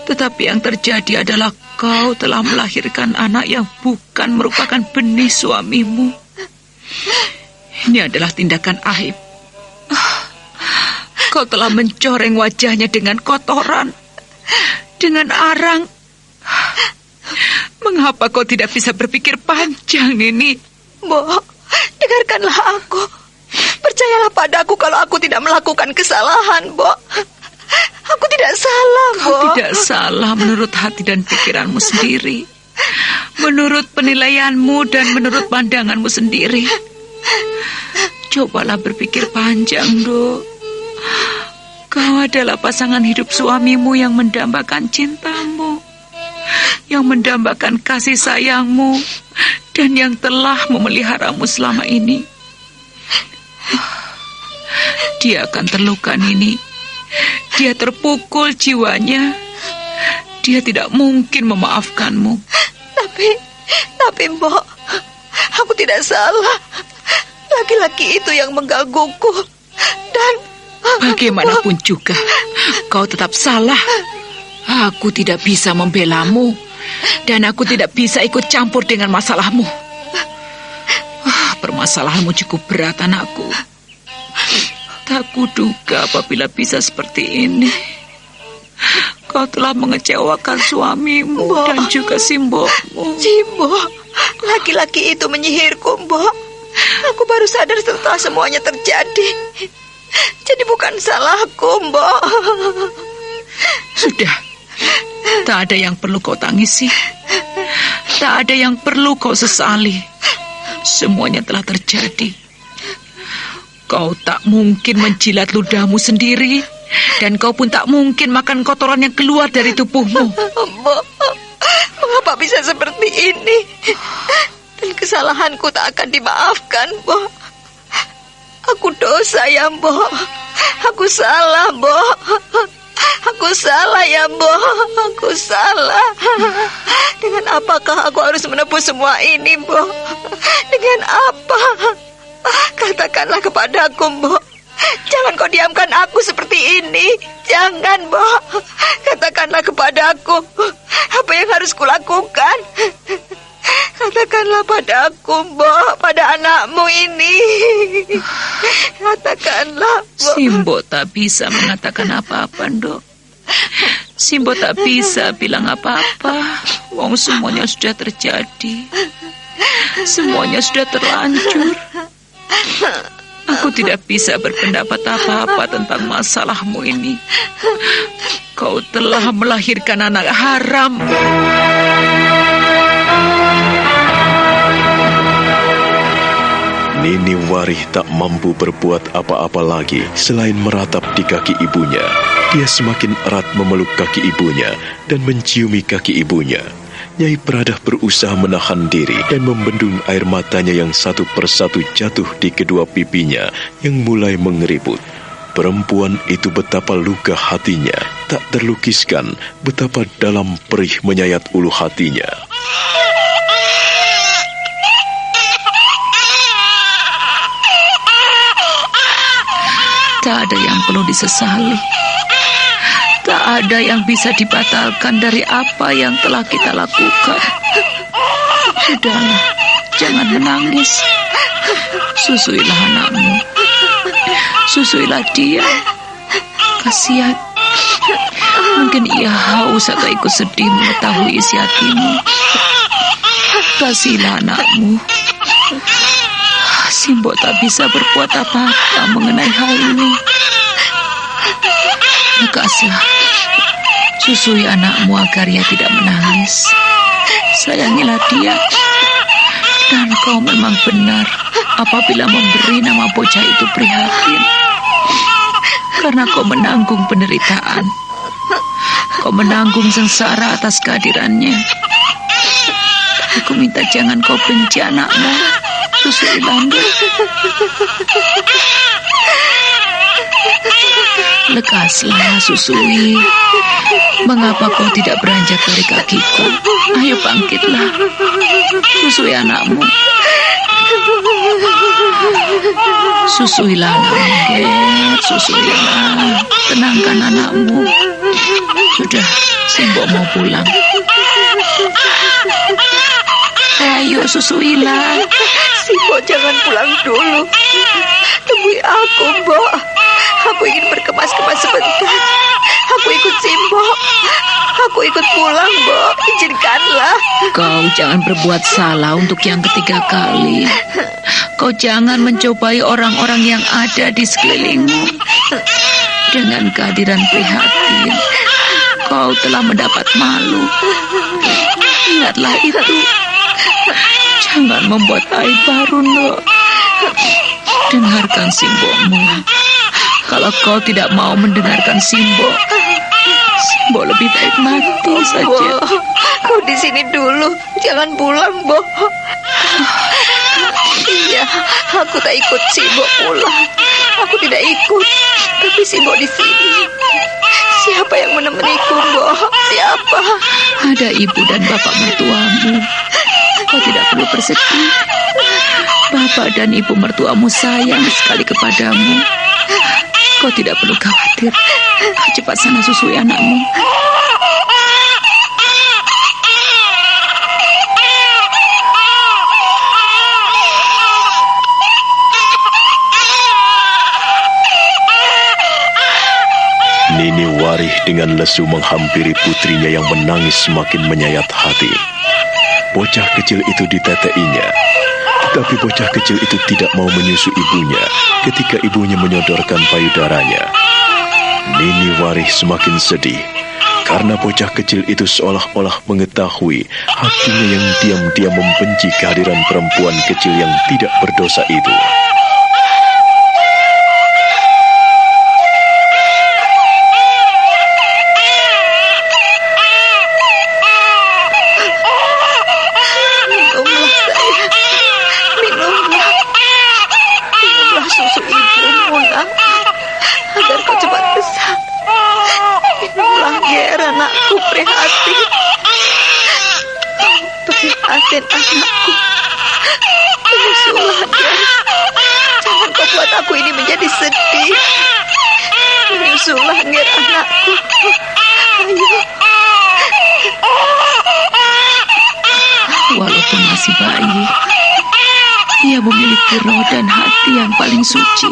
Tetapi yang terjadi adalah kau telah melahirkan anak yang bukan merupakan benih suamimu. Ini adalah tindakan aib. Kau telah mencoreng wajahnya dengan kotoran, dengan arang. Mengapa kau tidak bisa berpikir panjang, Nini? Mbok, dengarkanlah aku. Percayalah padaku kalau aku tidak melakukan kesalahan, Mbok. Aku tidak salah, Mbok. Kau tidak salah menurut hati dan pikiranmu sendiri. Menurut penilaianmu dan menurut pandanganmu sendiri. Cobalah berpikir panjang, Dok. Kau adalah pasangan hidup suamimu yang mendambakan cintamu, yang mendambakan kasih sayangmu, dan yang telah memeliharamu selama ini. Dia akan terluka, Nini. Dia terpukul jiwanya. Dia tidak mungkin memaafkanmu. Tapi Mbok, aku tidak salah. Laki-laki itu yang menggangguku. Dan bagaimanapun juga, kau tetap salah. Aku tidak bisa membelamu, dan aku tidak bisa ikut campur dengan masalahmu. Permasalahanmu cukup berat, anakku. Tak kuduga apabila bisa seperti ini. Kau telah mengecewakan suamimu, Mbok, dan juga Simbomu. Simbo, laki-laki itu menyihirku, Mbok. Aku baru sadar setelah semuanya terjadi. Jadi bukan salahku, Mbok. Sudah, tak ada yang perlu kau tangisi. Tak ada yang perlu kau sesali. Semuanya telah terjadi. Kau tak mungkin menjilat ludahmu sendiri, dan kau pun tak mungkin makan kotoran yang keluar dari tubuhmu. Mbok, mengapa bisa seperti ini? Dan kesalahanku tak akan dimaafkan, Mbok. Aku dosa ya, Mbok. Aku salah, Mbok. Aku salah ya, Mbok. Aku salah. Dengan apakah aku harus menebus semua ini, Mbok? Dengan apa? Katakanlah kepadaku, Mbok. Jangan kau diamkan aku seperti ini. Jangan, Mbok. Katakanlah kepadaku apa yang harus kulakukan. Katakanlah padaku, Mbok, pada anakmu ini. Katakanlah, Mbok. Simbo tak bisa mengatakan apa-apa, Dok. Simbo tak bisa bilang apa-apa. Wong semuanya sudah terjadi. Semuanya sudah terlanjur. Aku tidak bisa berpendapat apa-apa tentang masalahmu ini. Kau telah melahirkan anak haram. Nini Warih tak mampu berbuat apa-apa lagi selain meratap di kaki ibunya. Dia semakin erat memeluk kaki ibunya dan menciumi kaki ibunya. Nyai Pradah berusaha menahan diri dan membendung air matanya yang satu persatu jatuh di kedua pipinya yang mulai mengeriput. Perempuan itu betapa luka hatinya, tak terlukiskan betapa dalam perih menyayat ulu hatinya. Tak ada yang perlu disesali. Tak ada yang bisa dibatalkan dari apa yang telah kita lakukan. Sudahlah, jangan menangis. Susuilah anakmu. Susuilah dia. Kasihan. Mungkin ia haus atau ikut sedih mengetahui isi hatimu. Kasihilah anakmu. Simbo tak bisa berbuat apa-apa mengenai hal ini. Lekaslah. Susui anakmu agar ia tidak menangis. Sayangilah dia. Dan kau memang benar apabila memberi nama bocah itu prihatin. Karena kau menanggung penderitaan. Kau menanggung sengsara atas kehadirannya. Aku minta jangan kau benci anakmu, Susui Langgar. Lekaslah, Susui. Mengapa kau tidak beranjak dari kakiku? Ayo bangkitlah, susui anakmu. Susuilah anakmu, susuilah. Tenangkan anakmu. Sudah, Simbok mau pulang. Ayo susuilah. Simbok jangan pulang dulu. Temui aku, Mbok. Aku ingin berkemas-kemas sebentar. Aku ikut Simbok. Aku ikut pulang, Mbok. Izinkanlah. Kau jangan berbuat salah untuk yang ketiga kali. Kau jangan mencobai orang-orang yang ada di sekelilingmu. Dengan kehadiran prihatin, kau telah mendapat malu. Ingatlah itu. Jangan membuat aib baru, Ndok. Dengarkan Simbokmu. Kalau kau tidak mau mendengarkan Simbok, Simbok lebih baik mati saja. Bo, kau di sini dulu, jangan pulang, Bo. Iya, aku tak ikut Simbok pulang. Aku tidak ikut, tapi Simbok di sini. Siapa yang menemaniku, Bo? Siapa? Ada ibu dan bapak mertuamu. Kau tidak perlu bersedih. Bapak dan ibu mertuamu sayang sekali kepadamu. Kau tidak perlu khawatir. Cepat sana susui anakmu. Nini Warih dengan lesu menghampiri putrinya yang menangis semakin menyayat hati. Bocah kecil itu diteteinya. Tetapi bocah kecil itu tidak mau menyusu ibunya ketika ibunya menyodorkan payudaranya. Nini Warih semakin sedih karena bocah kecil itu seolah-olah mengetahui hatinya yang diam-diam membenci kehadiran perempuan kecil yang tidak berdosa itu. Anakku, menyusulah dia. Jangan kau buat aku ini menjadi sedih. Menyusulah Nger, anakku. Ayo. Walaupun masih bayi, ia memiliki roh dan hati yang paling suci.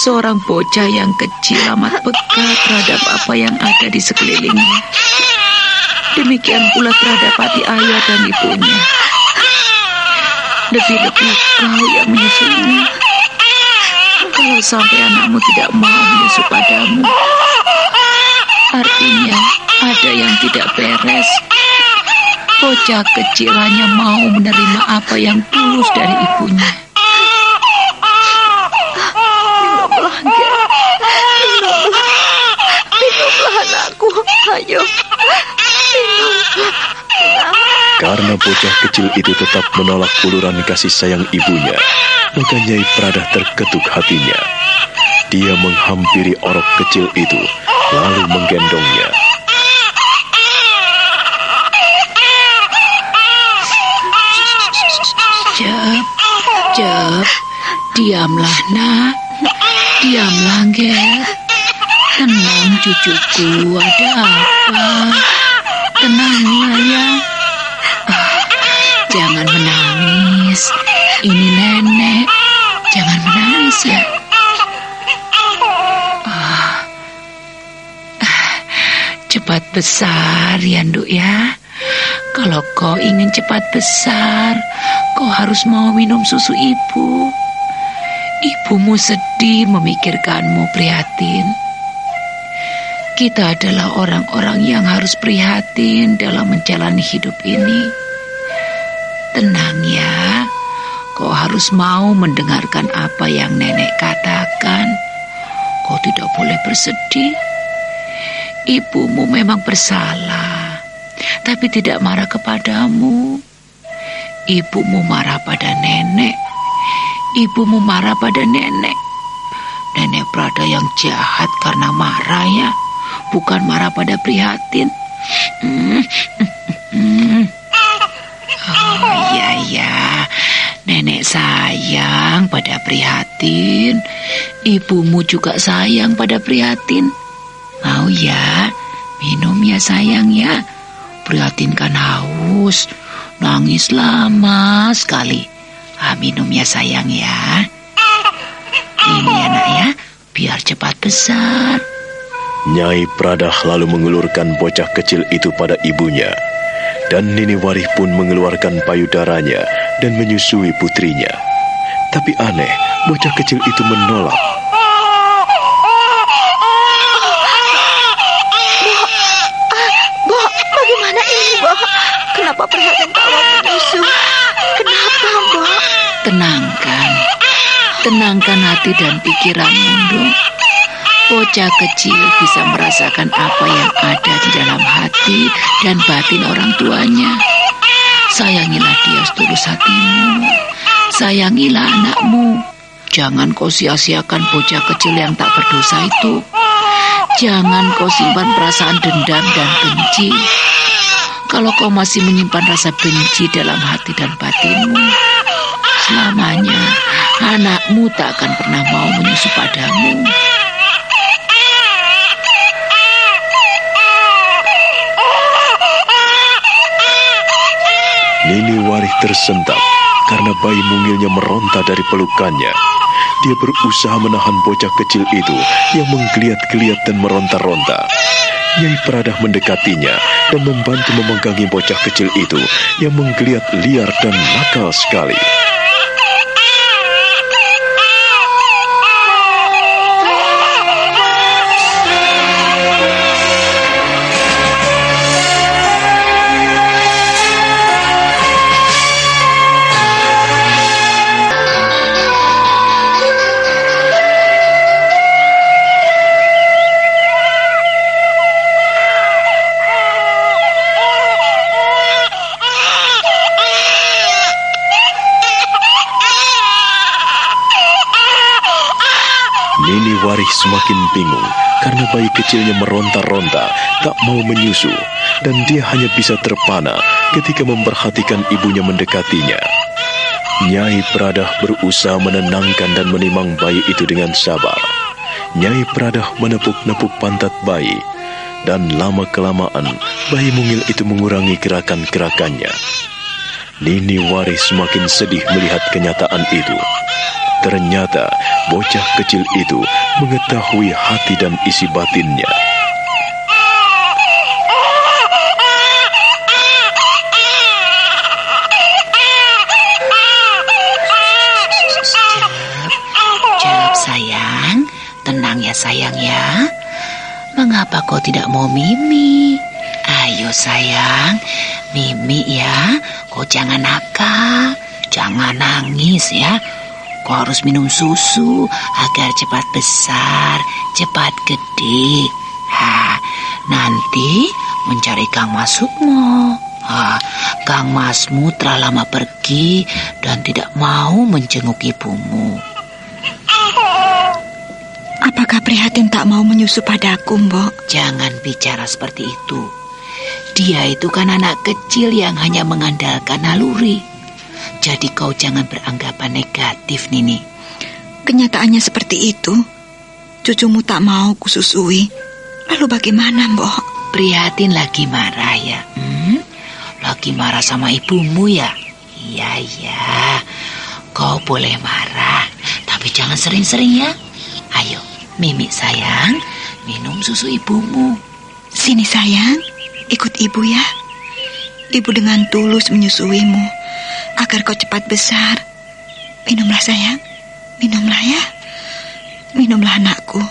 Seorang bocah yang kecil amat peka terhadap apa yang ada di sekelilingnya. Demikian pula terhadap hati ayah dan ibunya. Lebih-lebih kau yang menyusuinya. Kalau sampai anakmu tidak mau menyusu padamu, artinya ada yang tidak beres. Bocah kecil hanya mau menerima apa yang tulus dari ibunya. Minumlah, Ger. Minumlah anakku. Ayo. Karena bocah kecil itu tetap menolak uluran kasih sayang ibunya, maka Nyai Pradah terketuk hatinya. Dia menghampiri orok kecil itu, lalu menggendongnya. Jep, diamlah nak, diamlah Ger. Tenang cucuku, ada apa? Tenanglah ya. Jangan menangis. Ini nenek. Jangan menangis ya. Cepat besar ya, Nduk ya. Kalau kau ingin cepat besar, kau harus mau minum susu ibu. Ibumu sedih memikirkanmu, prihatin. Kita adalah orang-orang yang harus prihatin dalam menjalani hidup ini. Tenang ya, kau harus mau mendengarkan apa yang nenek katakan. Kau tidak boleh bersedih. Ibumu memang bersalah, tapi tidak marah kepadamu. Ibumu marah pada nenek. Ibumu marah pada nenek. Nenek Prada yang jahat karena marah ya, bukan marah pada prihatin. Oh iya, nenek sayang pada prihatin. Ibumu juga sayang pada prihatin. Mau ya, minum ya sayang ya. Prihatin kan haus, nangis lama sekali. Minum ya sayang ya. Ini anak ya, biar cepat besar. Nyai Pradah lalu mengulurkan bocah kecil itu pada ibunya, dan Nini Warih pun mengeluarkan payudaranya dan menyusui putrinya. Tapi aneh, bocah kecil itu menolak. Bo, bagaimana ini, Bo? Kenapa perhatian tak mau menyusu? Kenapa, Bo? Tenangkan hati dan pikiranmu, Dok. Bocah kecil bisa merasakan apa yang ada di dalam hati dan batin orang tuanya. Sayangilah dia setulus hatimu. Sayangilah anakmu. Jangan kau sia-siakan bocah kecil yang tak berdosa itu. Jangan kau simpan perasaan dendam dan benci. Kalau kau masih menyimpan rasa benci dalam hati dan batinmu, selamanya anakmu tak akan pernah mau menyusu padamu. Nini Warih tersentak karena bayi mungilnya meronta dari pelukannya. Dia berusaha menahan bocah kecil itu yang menggeliat-geliat dan meronta-ronta. Nyai Pradah mendekatinya dan membantu memegangi bocah kecil itu yang menggeliat liar dan nakal sekali. Nini Warih semakin bingung karena bayi kecilnya meronta-ronta, tak mau menyusu, dan dia hanya bisa terpana ketika memperhatikan ibunya mendekatinya. Nyai Pradah berusaha menenangkan dan menimang bayi itu dengan sabar. Nyai Pradah menepuk-nepuk pantat bayi, dan lama-kelamaan bayi mungil itu mengurangi gerakan-gerakannya. Nini Warih semakin sedih melihat kenyataan itu. Ternyata bocah kecil itu mengetahui hati dan isi batinnya. Jawab sayang, tenang ya sayang ya. Mengapa kau tidak mau mimi? Ayo sayang, mimi ya. Kau jangan nakal, jangan nangis ya. Kau harus minum susu agar cepat besar, cepat gede. Nanti mencari Kang Masukmo. Kang Masmu telah lama pergi dan tidak mau menjenguk ibumu. Apakah prihatin tak mau menyusu padaku, Mbok? Jangan bicara seperti itu. Dia itu kan anak kecil yang hanya mengandalkan naluri. Jadi kau jangan beranggapan negatif, Nini. Kenyataannya seperti itu. Cucumu tak mau kususui. Lalu bagaimana, Mbok? Prihatin lagi marah ya? Lagi marah sama ibumu ya? Iya. Kau boleh marah, tapi jangan sering-sering ya. Ayo, Mimi sayang, minum susu ibumu. Sini sayang, ikut ibu ya. Ibu dengan tulus menyusuimu agar kau cepat besar. Minumlah sayang, minumlah ya. Minumlah anakku.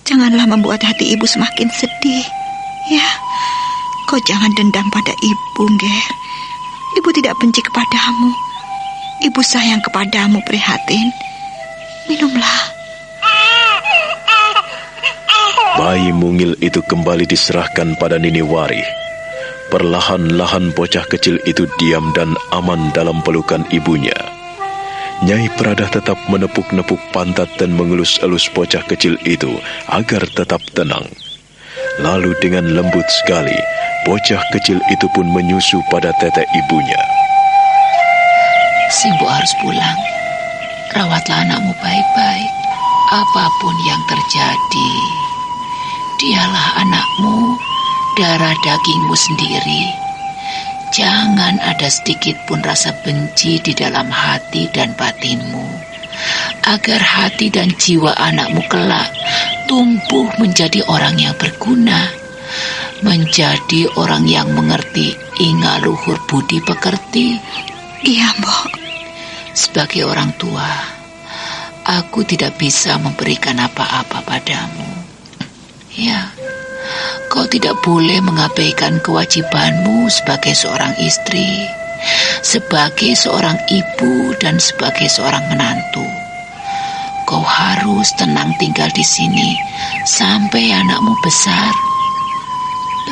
Janganlah membuat hati ibu semakin sedih. Ya, kau jangan dendam pada ibu, Ger. Ibu tidak benci kepadamu. Ibu sayang kepadamu, Prihatin. Minumlah. Bayi mungil itu kembali diserahkan pada Nini Warih. Perlahan-lahan bocah kecil itu diam dan aman dalam pelukan ibunya. Nyai Pradah tetap menepuk-nepuk pantat dan mengelus-elus bocah kecil itu agar tetap tenang. Lalu dengan lembut sekali, bocah kecil itu pun menyusu pada tetek ibunya. Simbo harus pulang. Rawatlah anakmu baik-baik. Apapun yang terjadi, dialah anakmu, darah dagingmu sendiri. Jangan ada sedikit pun rasa benci di dalam hati dan batinmu, agar hati dan jiwa anakmu kelak tumbuh menjadi orang yang berguna, menjadi orang yang mengerti inga luhur budi pekerti. Iya, Mbok. Sebagai orang tua, aku tidak bisa memberikan apa-apa padamu. Ya, kau tidak boleh mengabaikan kewajibanmu sebagai seorang istri, sebagai seorang ibu, dan sebagai seorang menantu. Kau harus tenang tinggal di sini sampai anakmu besar.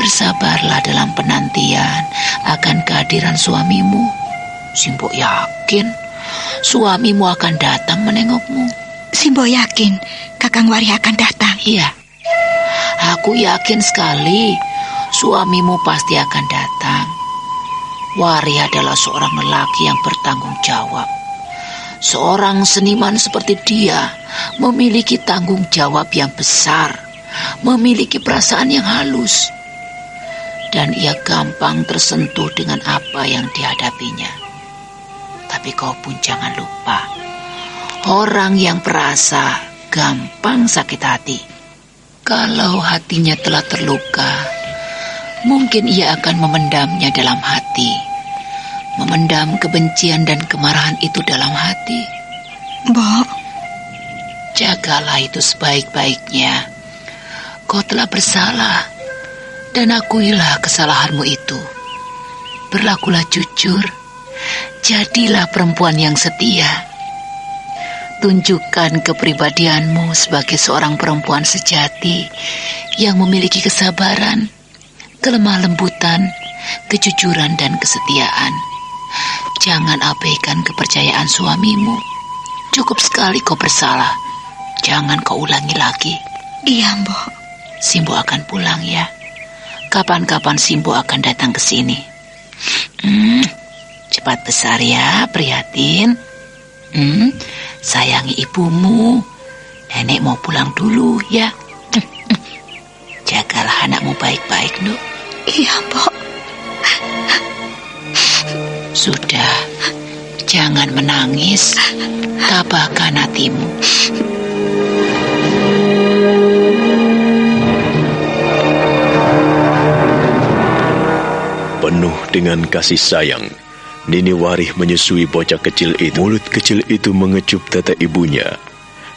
Bersabarlah dalam penantian akan kehadiran suamimu. Simbo yakin suamimu akan datang menengokmu. Simbo yakin Kakang Warih akan datang. Iya, aku yakin sekali suamimu pasti akan datang. Warih adalah seorang lelaki yang bertanggung jawab. Seorang seniman seperti dia memiliki tanggung jawab yang besar, memiliki perasaan yang halus, dan ia gampang tersentuh dengan apa yang dihadapinya. Tapi kau pun jangan lupa, orang yang perasa gampang sakit hati. Kalau hatinya telah terluka, mungkin ia akan memendamnya dalam hati, memendam kebencian dan kemarahan itu dalam hati. Mbok, jagalah itu sebaik-baiknya. Kau telah bersalah, dan akuilah kesalahanmu itu. Berlakulah jujur, jadilah perempuan yang setia. Tunjukkan kepribadianmu sebagai seorang perempuan sejati yang memiliki kesabaran, kelemah lembutan, kejujuran, dan kesetiaan. Jangan abaikan kepercayaan suamimu. Cukup sekali kau bersalah, jangan kau ulangi lagi. Iya, Mbok. Simbo akan pulang ya. Kapan-kapan Simbo akan datang ke sini. Cepat besar ya, Prihatin. Sayangi ibumu. Nenek mau pulang dulu ya. Jagalah anakmu baik-baik, Nuk. Iya, Mbok. Sudah, jangan menangis. Tabahkan hatimu. Penuh dengan kasih sayang, Nini Warih menyusui bocah kecil itu. Mulut kecil itu mengecup tete ibunya.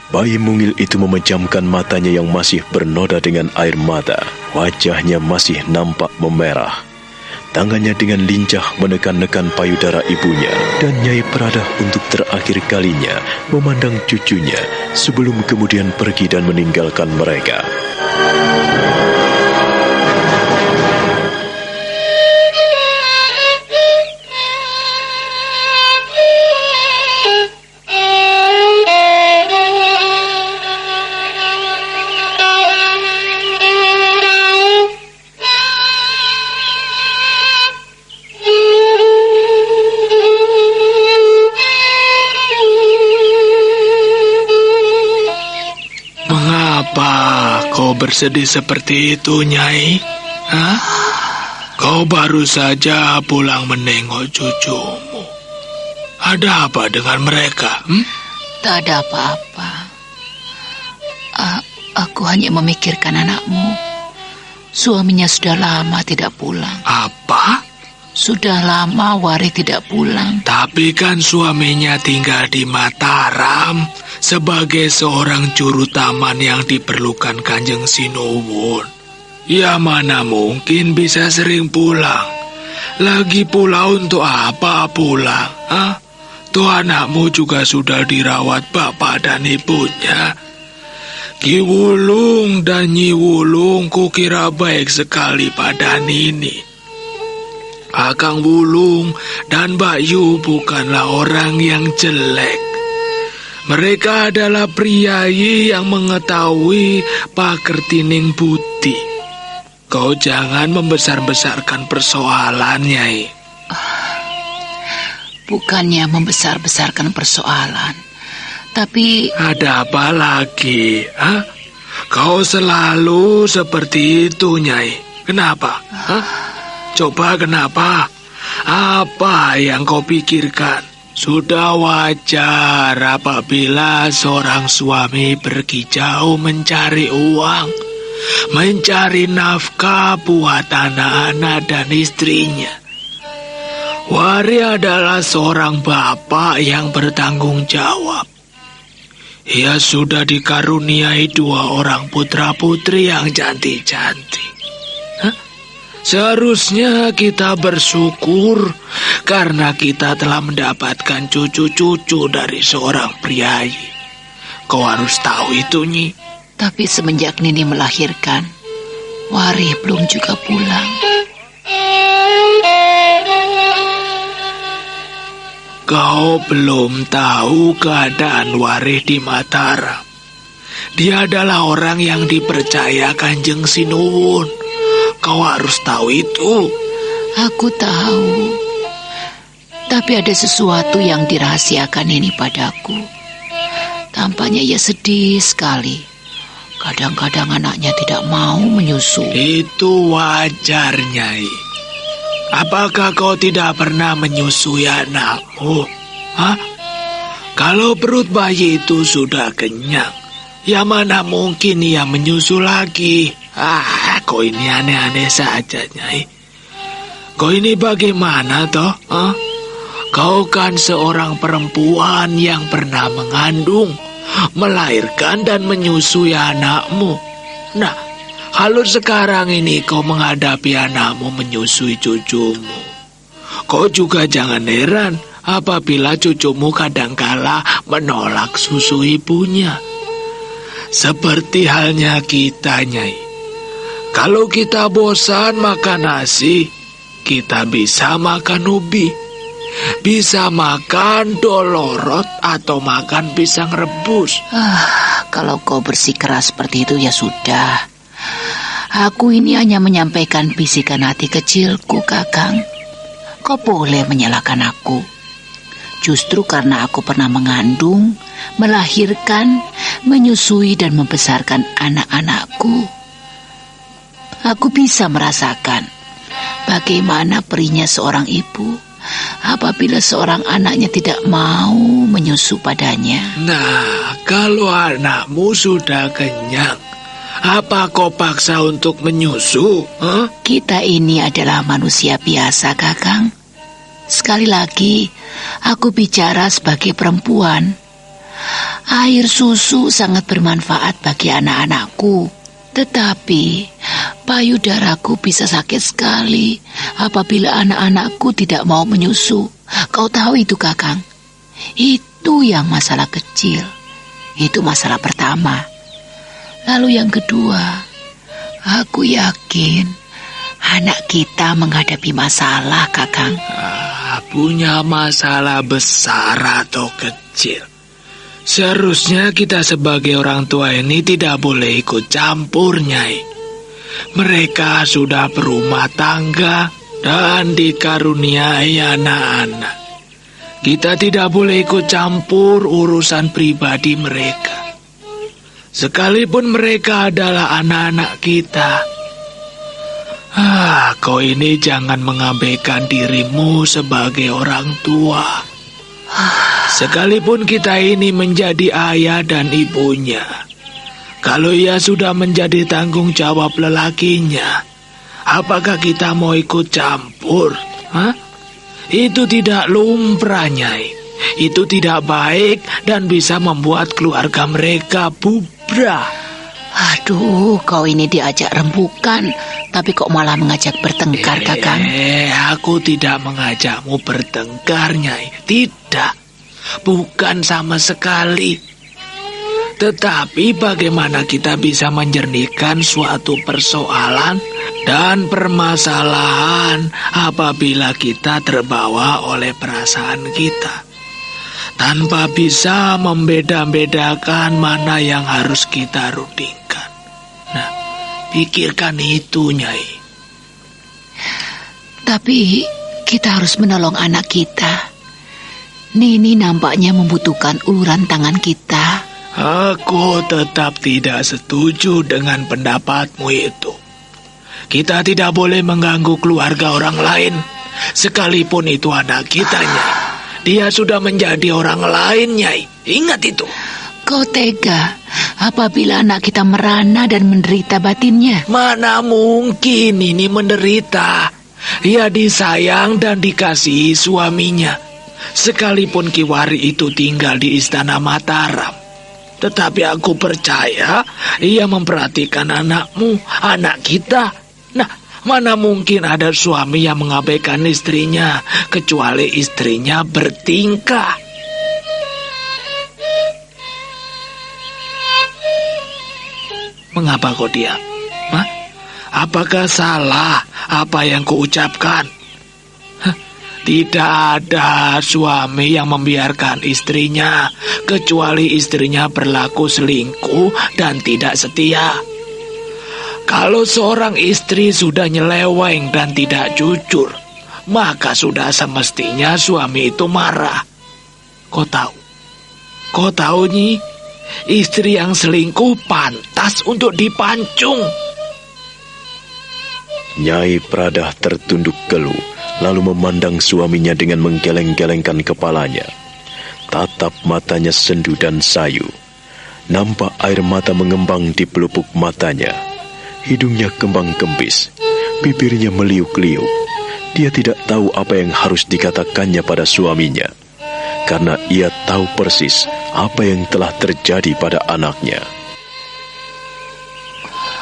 Bayi mungil itu memejamkan matanya yang masih bernoda dengan air mata. Wajahnya masih nampak memerah. Tangannya dengan lincah menekan-nekan payudara ibunya. Dan Nyai Pradah untuk terakhir kalinya memandang cucunya sebelum kemudian pergi dan meninggalkan mereka. Bersedih seperti itu, Nyai? Hah? Kau baru saja pulang menengok cucumu. Ada apa dengan mereka? Tak ada apa-apa. Aku hanya memikirkan anakmu. Suaminya sudah lama tidak pulang. Apa? Sudah lama Warih tidak pulang. Tapi kan suaminya tinggal di Mataram sebagai seorang juru taman yang diperlukan Kanjeng Sinuwun. Ya mana mungkin bisa sering pulang. Lagi pula untuk apa pulang? Tuh anakmu juga sudah dirawat bapak dan ibunya. Ki Wulung dan Nyi Wulung kukira baik sekali pada Nini. Kakang Wulung dan Mbak Yu bukanlah orang yang jelek. Mereka adalah priayi yang mengetahui pakertining budi. Kau jangan membesar-besarkan persoalan, Nyai. Bukannya membesar-besarkan persoalan, tapi... Ada apa lagi? Kau selalu seperti itu, Nyai. Kenapa? Coba kenapa? Apa yang kau pikirkan? Sudah wajar apabila seorang suami pergi jauh mencari uang, mencari nafkah buat anak-anak dan istrinya. Wari adalah seorang bapak yang bertanggung jawab. Ia sudah dikaruniai 2 orang putra-putri yang cantik-cantik. Seharusnya kita bersyukur karena kita telah mendapatkan cucu-cucu dari seorang priayi. Kau harus tahu itu, Nyi. Tapi semenjak Nini melahirkan, Wari belum juga pulang. Kau belum tahu keadaan Warih di Mataram. Dia adalah orang yang dipercaya Kanjeng Sinuwun. Kau harus tahu itu. Aku tahu. Tapi ada sesuatu yang dirahasiakan ini padaku. Tampaknya ia sedih sekali. Kadang-kadang anaknya tidak mau menyusu. Itu wajar, Nyai. Apakah kau tidak pernah menyusui anakmu? Kalau perut bayi itu sudah kenyang, ya mana mungkin ia menyusu lagi? Kau ini aneh-aneh saja, Nyai. Kau ini bagaimana toh? Kau kan seorang perempuan yang pernah mengandung, melahirkan dan menyusui anakmu. Nah, kalau sekarang ini kau menghadapi anakmu menyusui cucumu, kau juga jangan heran apabila cucumu kadangkala menolak susu ibunya. Seperti halnya kita, Nyai. Kalau kita bosan makan nasi, kita bisa makan ubi, bisa makan dolorot atau makan pisang rebus. Kalau kau bersikeras seperti itu ya sudah. Aku ini hanya menyampaikan bisikan hati kecilku, Kakang. Kau boleh menyalahkan aku. Justru karena aku pernah mengandung, melahirkan, menyusui dan membesarkan anak-anakku. Aku bisa merasakan bagaimana perihnya seorang ibu apabila seorang anaknya tidak mau menyusu padanya. Nah, kalau anakmu sudah kenyang, apa kau paksa untuk menyusu? Kita ini adalah manusia biasa, Kakang. Sekali lagi, aku bicara sebagai perempuan. Air susu sangat bermanfaat bagi anak-anakku. Tetapi, payudaraku bisa sakit sekali apabila anak-anakku tidak mau menyusu. Kau tahu itu, Kakang? Itu yang masalah kecil. Itu masalah pertama. Lalu yang kedua, aku yakin anak kita menghadapi masalah, Kakang. Punya masalah besar atau kecil, seharusnya kita sebagai orang tua ini tidak boleh ikut campur, Nyai. Mereka sudah berumah tangga dan dikaruniai anak-anak. Kita tidak boleh ikut campur urusan pribadi mereka. Sekalipun mereka adalah anak-anak kita. Kau ini jangan mengabaikan dirimu sebagai orang tua. Sekalipun kita ini menjadi ayah dan ibunya, kalau ia sudah menjadi tanggung jawab lelakinya, apakah kita mau ikut campur? Itu tidak lumrah, Nyai. Itu tidak baik dan bisa membuat keluarga mereka bubrah. Aduh, kau ini diajak rembukan, tapi kok malah mengajak bertengkar, Kakang? Aku tidak mengajakmu bertengkar, Nyai. Tidak, bukan sama sekali. Tetapi bagaimana kita bisa menjernihkan suatu persoalan dan permasalahan apabila kita terbawa oleh perasaan kita, tanpa bisa membeda-bedakan mana yang harus kita rundingkan. Nah, pikirkan itu, Nyai. Tapi kita harus menolong anak kita. Nini nampaknya membutuhkan uluran tangan kita. Aku tetap tidak setuju dengan pendapatmu itu. Kita tidak boleh mengganggu keluarga orang lain, sekalipun itu anak kita, Nyai. Dia sudah menjadi orang lain, Nyai. Ingat itu. Kau tega apabila anak kita merana dan menderita batinnya? Mana mungkin ini menderita. Ia disayang dan dikasihi suaminya. Sekalipun Kiwari itu tinggal di Istana Mataram, tetapi aku percaya ia memperhatikan anakmu, anak kita. Nah, mana mungkin ada suami yang mengabaikan istrinya, kecuali istrinya bertingkah. Mengapa kau diam? Hah? Apakah salah apa yang kuucapkan? Tidak ada suami yang membiarkan istrinya, kecuali istrinya berlaku selingkuh dan tidak setia. Kalau seorang istri sudah nyeleweng dan tidak jujur, maka sudah semestinya suami itu marah. Kau tahu, Nyi, istri yang selingkuh pantas untuk dipancung. Nyai Pradah tertunduk keluh, lalu memandang suaminya dengan menggeleng-gelengkan kepalanya. Tatap matanya sendu dan sayu. Nampak air mata mengembang di pelupuk matanya. Hidungnya kembang kempis, bibirnya meliuk-liuk. Dia tidak tahu apa yang harus dikatakannya pada suaminya, karena ia tahu persis apa yang telah terjadi pada anaknya.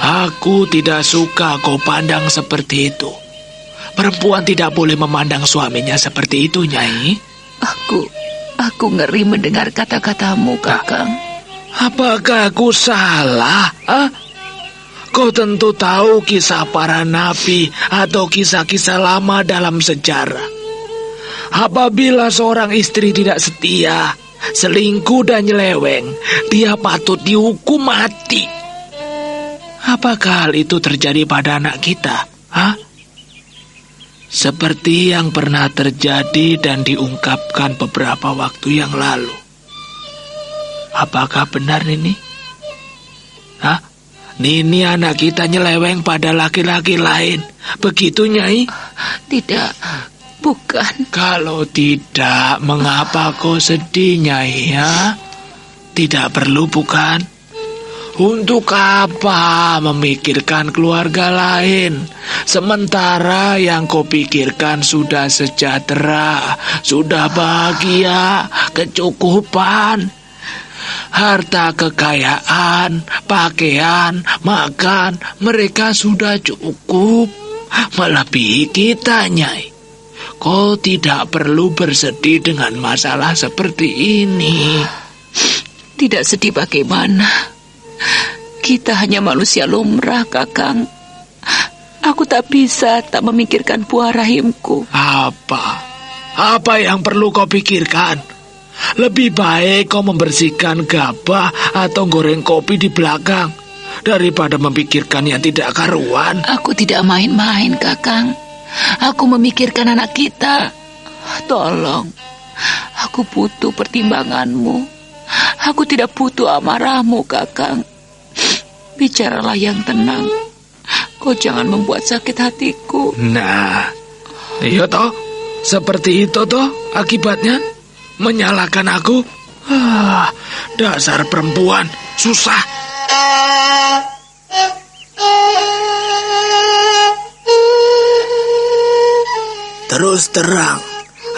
Aku tidak suka kau pandang seperti itu. Perempuan tidak boleh memandang suaminya seperti itu, Nyai. Aku ngeri mendengar kata-katamu, Kakang. Apakah aku salah? Kau tentu tahu kisah para nabi atau kisah-kisah lama dalam sejarah. Apabila seorang istri tidak setia, selingkuh dan nyeleweng, dia patut dihukum mati. Apakah hal itu terjadi pada anak kita? Seperti yang pernah terjadi dan diungkapkan beberapa waktu yang lalu. Apakah benar, Nini? Nini anak kita nyeleweng pada laki-laki lain. Begitu, Nyai? Tidak, bukan. Kalau tidak, mengapa kau sedih, Nyai? Tidak perlu, bukan? Untuk apa memikirkan keluarga lain, sementara yang kau pikirkan sudah sejahtera, sudah bahagia, kecukupan, harta kekayaan, pakaian, makan, mereka sudah cukup, melebihi kita, Nyai. Kau tidak perlu bersedih dengan masalah seperti ini. Tidak sedih bagaimana? Kita hanya manusia lumrah, Kakang. Aku tak bisa tak memikirkan buah rahimku. Apa yang perlu kau pikirkan? Lebih baik kau membersihkan gabah atau goreng kopi di belakang daripada memikirkan yang tidak karuan. Aku tidak main-main, Kakang. Aku memikirkan anak kita. Tolong, aku butuh pertimbanganmu. Aku tidak butuh amarahmu, Kakang. Bicaralah yang tenang. Kau jangan membuat sakit hatiku. Nah, iya toh, seperti itu toh akibatnya. Menyalahkan aku. Dasar perempuan, susah. Terus terang,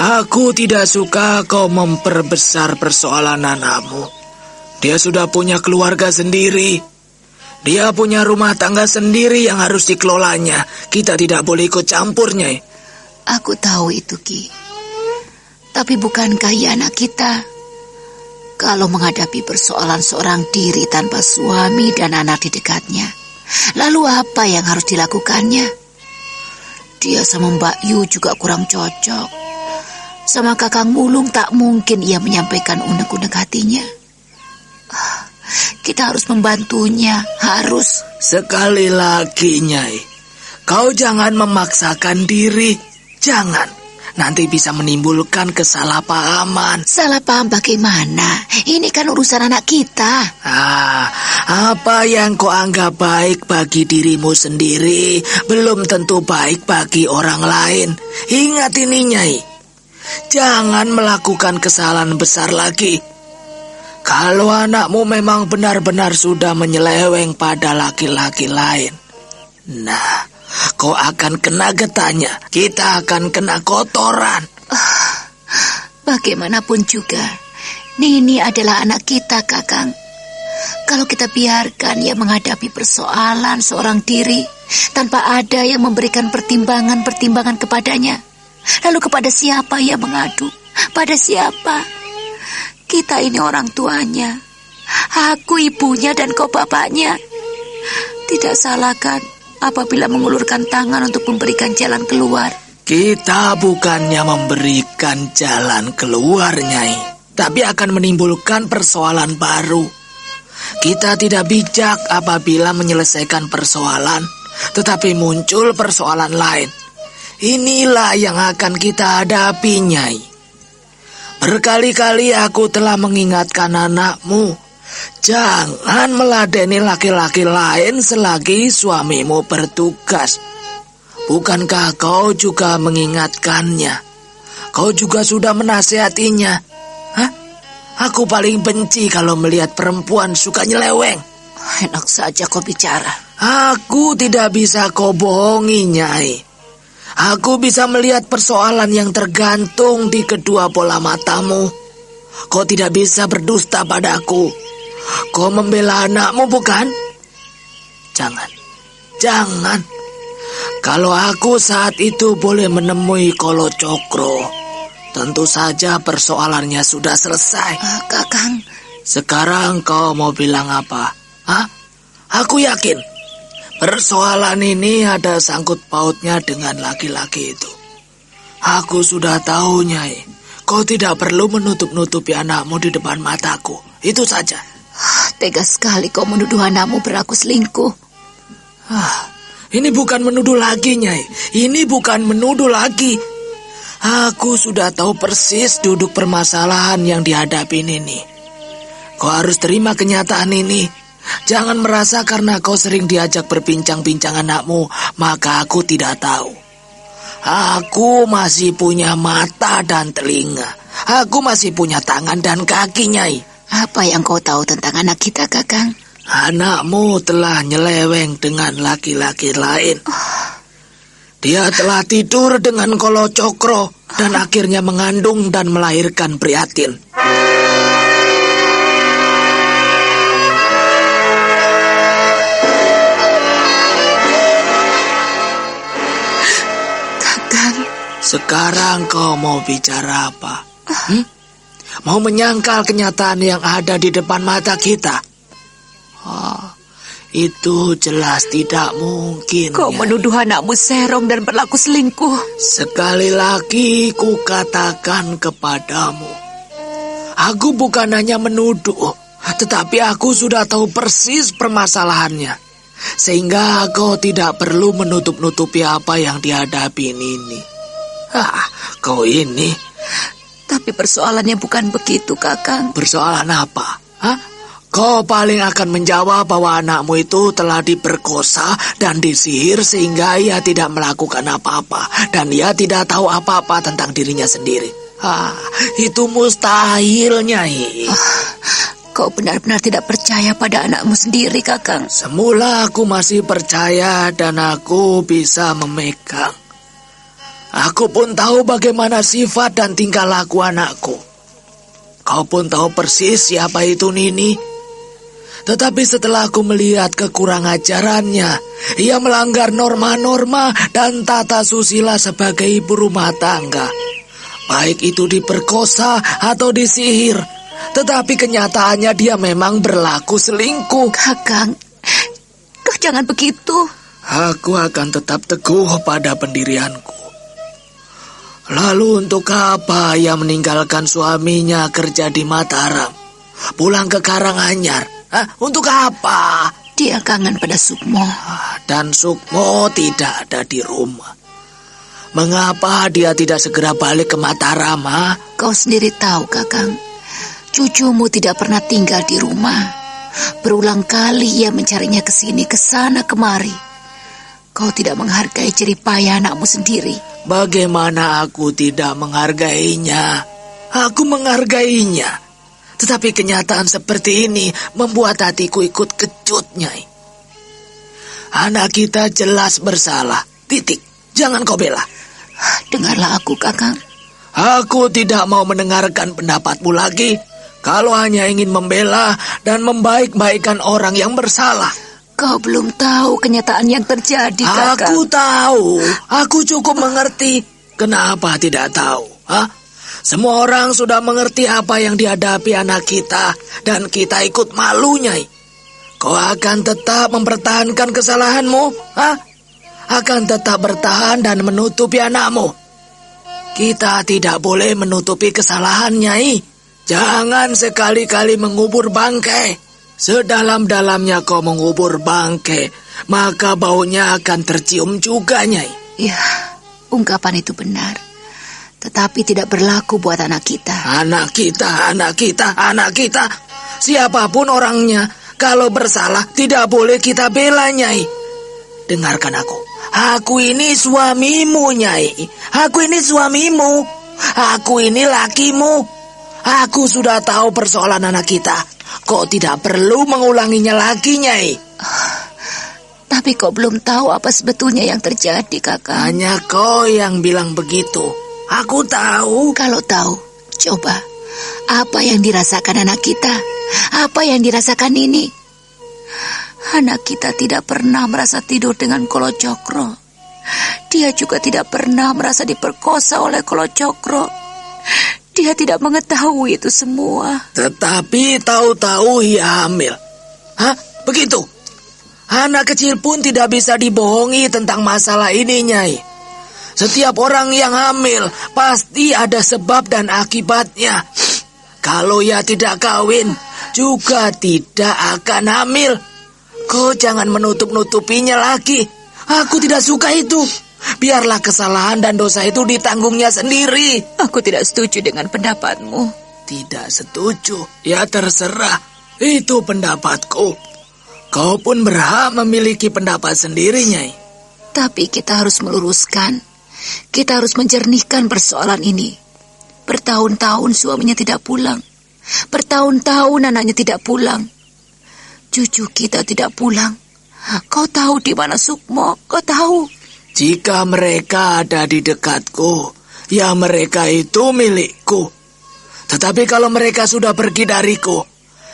aku tidak suka kau memperbesar persoalan anakmu. Dia sudah punya keluarga sendiri. Dia punya rumah tangga sendiri yang harus dikelolanya. Kita tidak boleh ikut campur, Nyai. Aku tahu itu, Ki. Tapi bukankah ia anak kita? Kalau menghadapi persoalan seorang diri tanpa suami dan anak di dekatnya, lalu apa yang harus dilakukannya? Dia sama Mbak Yu juga kurang cocok. Sama Kakang Wulung tak mungkin ia menyampaikan unek-unek hatinya. Kita harus membantunya, harus. Sekali lagi, Nyai, kau jangan memaksakan diri. Jangan, nanti bisa menimbulkan kesalahpahaman. Salah paham bagaimana? Ini kan urusan anak kita. Apa yang kau anggap baik bagi dirimu sendiri belum tentu baik bagi orang lain. Ingat ini, Nyai. Jangan melakukan kesalahan besar lagi. Kalau anakmu memang benar-benar sudah menyeleweng pada laki-laki lain, nah, kau akan kena getahnya. Kita akan kena kotoran. Bagaimanapun juga, Nini adalah anak kita, Kakang. Kalau kita biarkan ia menghadapi persoalan seorang diri tanpa ada yang memberikan pertimbangan-pertimbangan kepadanya, lalu kepada siapa ia mengadu? Pada siapa? Kita ini orang tuanya. Aku ibunya dan kau bapaknya. Tidak salah kan apabila mengulurkan tangan untuk memberikan jalan keluar? Kita bukannya memberikan jalan keluar, Nyai, tapi akan menimbulkan persoalan baru. Kita tidak bijak apabila menyelesaikan persoalan, tetapi muncul persoalan lain. Inilah yang akan kita hadapi, Nyai. Berkali-kali aku telah mengingatkan anakmu, jangan meladeni laki-laki lain selagi suamimu bertugas. Bukankah kau juga mengingatkannya? Kau juga sudah menasihatinya. Aku paling benci kalau melihat perempuan suka nyeleweng. Enak saja kau bicara. Aku tidak bisa kau bohongi, Nyai. Aku bisa melihat persoalan yang tergantung di kedua bola matamu. Kau tidak bisa berdusta padaku. Kau membela anakmu, bukan? Jangan. Kalau aku saat itu boleh menemui Kolo Cokro, tentu saja persoalannya sudah selesai. Kakang, sekarang kau mau bilang apa? Aku yakin persoalan ini ada sangkut pautnya dengan laki-laki itu. Aku sudah tahu, Nyai. Kau tidak perlu menutup-nutupi anakmu di depan mataku. Itu saja. Tega sekali kau menuduh anakmu berlaku selingkuh. Ini bukan menuduh lagi, Nyai. Ini bukan menuduh lagi. Aku sudah tahu persis duduk permasalahan yang dihadapi ini. Kau harus terima kenyataan ini. Jangan merasa karena kau sering diajak berbincang-bincang anakmu, maka aku tidak tahu. Aku masih punya mata dan telinga. Aku masih punya tangan dan kaki, Nyai. Apa yang kau tahu tentang anak kita, Kakang? Anakmu telah nyeleweng dengan laki-laki lain. Dia telah tidur dengan Kolo Cokro dan akhirnya mengandung dan melahirkan Priatin. Sekarang kau mau bicara apa? Mau menyangkal kenyataan yang ada di depan mata kita? Itu jelas tidak mungkin. Kau menuduh anakmu serong dan berlaku selingkuh. Sekali lagi ku katakan kepadamu, aku bukan hanya menuduh, tetapi aku sudah tahu persis permasalahannya. Sehingga kau tidak perlu menutup-nutupi apa yang dihadapi ini. Kau ini. Tapi persoalannya bukan begitu, Kakang. Persoalan apa? Kau paling akan menjawab bahwa anakmu itu telah diperkosa dan disihir sehingga ia tidak melakukan apa-apa dan ia tidak tahu apa-apa tentang dirinya sendiri. Itu mustahil, Nyai. Kau benar-benar tidak percaya pada anakmu sendiri, Kakang. Semula aku masih percaya dan aku bisa memegang. Aku pun tahu bagaimana sifat dan tingkah laku anakku. Kau pun tahu persis siapa itu Nini. Tetapi setelah aku melihat kekurang ajarannya, ia melanggar norma-norma dan tata susila sebagai ibu rumah tangga. Baik itu diperkosa atau disihir, tetapi kenyataannya dia memang berlaku selingkuh. Kakang, kau jangan begitu. Aku akan tetap teguh pada pendirianku. Lalu untuk apa ia meninggalkan suaminya kerja di Mataram, pulang ke Karanganyar? Untuk apa? Dia kangen pada Sukmo. Dan Sukmo tidak ada di rumah. Mengapa dia tidak segera balik ke Mataram? Kau sendiri tahu, Kakang. Cucumu tidak pernah tinggal di rumah. Berulang kali ia mencarinya ke sini, ke sana, kemari. Kau tidak menghargai jerih payah anakmu sendiri. Bagaimana aku tidak menghargainya? Aku menghargainya. Tetapi kenyataan seperti ini membuat hatiku ikut kecut, Nyai. Anak kita jelas bersalah. Titik. Jangan kau bela. Dengarlah aku, Kakang. Aku tidak mau mendengarkan pendapatmu lagi. Kalau hanya ingin membela dan membaik-baikan orang yang bersalah. Kau belum tahu kenyataan yang terjadi, Kakang. Aku tahu. Aku cukup mengerti. Kenapa tidak tahu? Semua orang sudah mengerti apa yang dihadapi anak kita. Dan kita ikut malu, Nyai. Kau akan tetap mempertahankan kesalahanmu? Akan tetap bertahan dan menutupi anakmu? Kita tidak boleh menutupi kesalahan, Nyai. Jangan sekali-kali mengubur bangkai. Sedalam-dalamnya kau mengubur bangkai, maka baunya akan tercium juga, Nyai. Ya, ungkapan itu benar. Tetapi tidak berlaku buat anak kita. Anak kita. Siapapun orangnya, kalau bersalah tidak boleh kita bela, Nyai. Dengarkan aku. Aku ini suamimu, Nyai. Aku ini suamimu. Aku ini lakimu. Aku sudah tahu persoalan anak kita. Kok tidak perlu mengulanginya lagi, Nyai? Tapi kau belum tahu apa sebetulnya yang terjadi, Kakak. Hanya kau yang bilang begitu. Aku tahu. Kalau tahu, coba. Apa yang dirasakan anak kita? Apa yang dirasakan ini? Anak kita tidak pernah merasa tidur dengan Kolo Cokro. Dia juga tidak pernah merasa diperkosa oleh Kolo Cokro. Dia tidak mengetahui itu semua. Tetapi tahu-tahu ia hamil. Begitu? Anak kecil pun tidak bisa dibohongi tentang masalah ini, Nyai. Setiap orang yang hamil pasti ada sebab dan akibatnya. Kalau ia tidak kawin, juga tidak akan hamil. Kau jangan menutup-nutupinya lagi. Aku tidak suka itu. Biarlah kesalahan dan dosa itu ditanggungnya sendiri. Aku tidak setuju dengan pendapatmu. Tidak setuju? Ya terserah. Itu pendapatku. Kau pun berhak memiliki pendapat sendiri, Nyai. Tapi kita harus meluruskan. Kita harus menjernihkan persoalan ini. Bertahun-tahun suaminya tidak pulang. Bertahun-tahun anaknya tidak pulang. Cucu kita tidak pulang. Kau tahu di mana Sukmo? Kau tahu? Jika mereka ada di dekatku, ya mereka itu milikku. Tetapi kalau mereka sudah pergi dariku,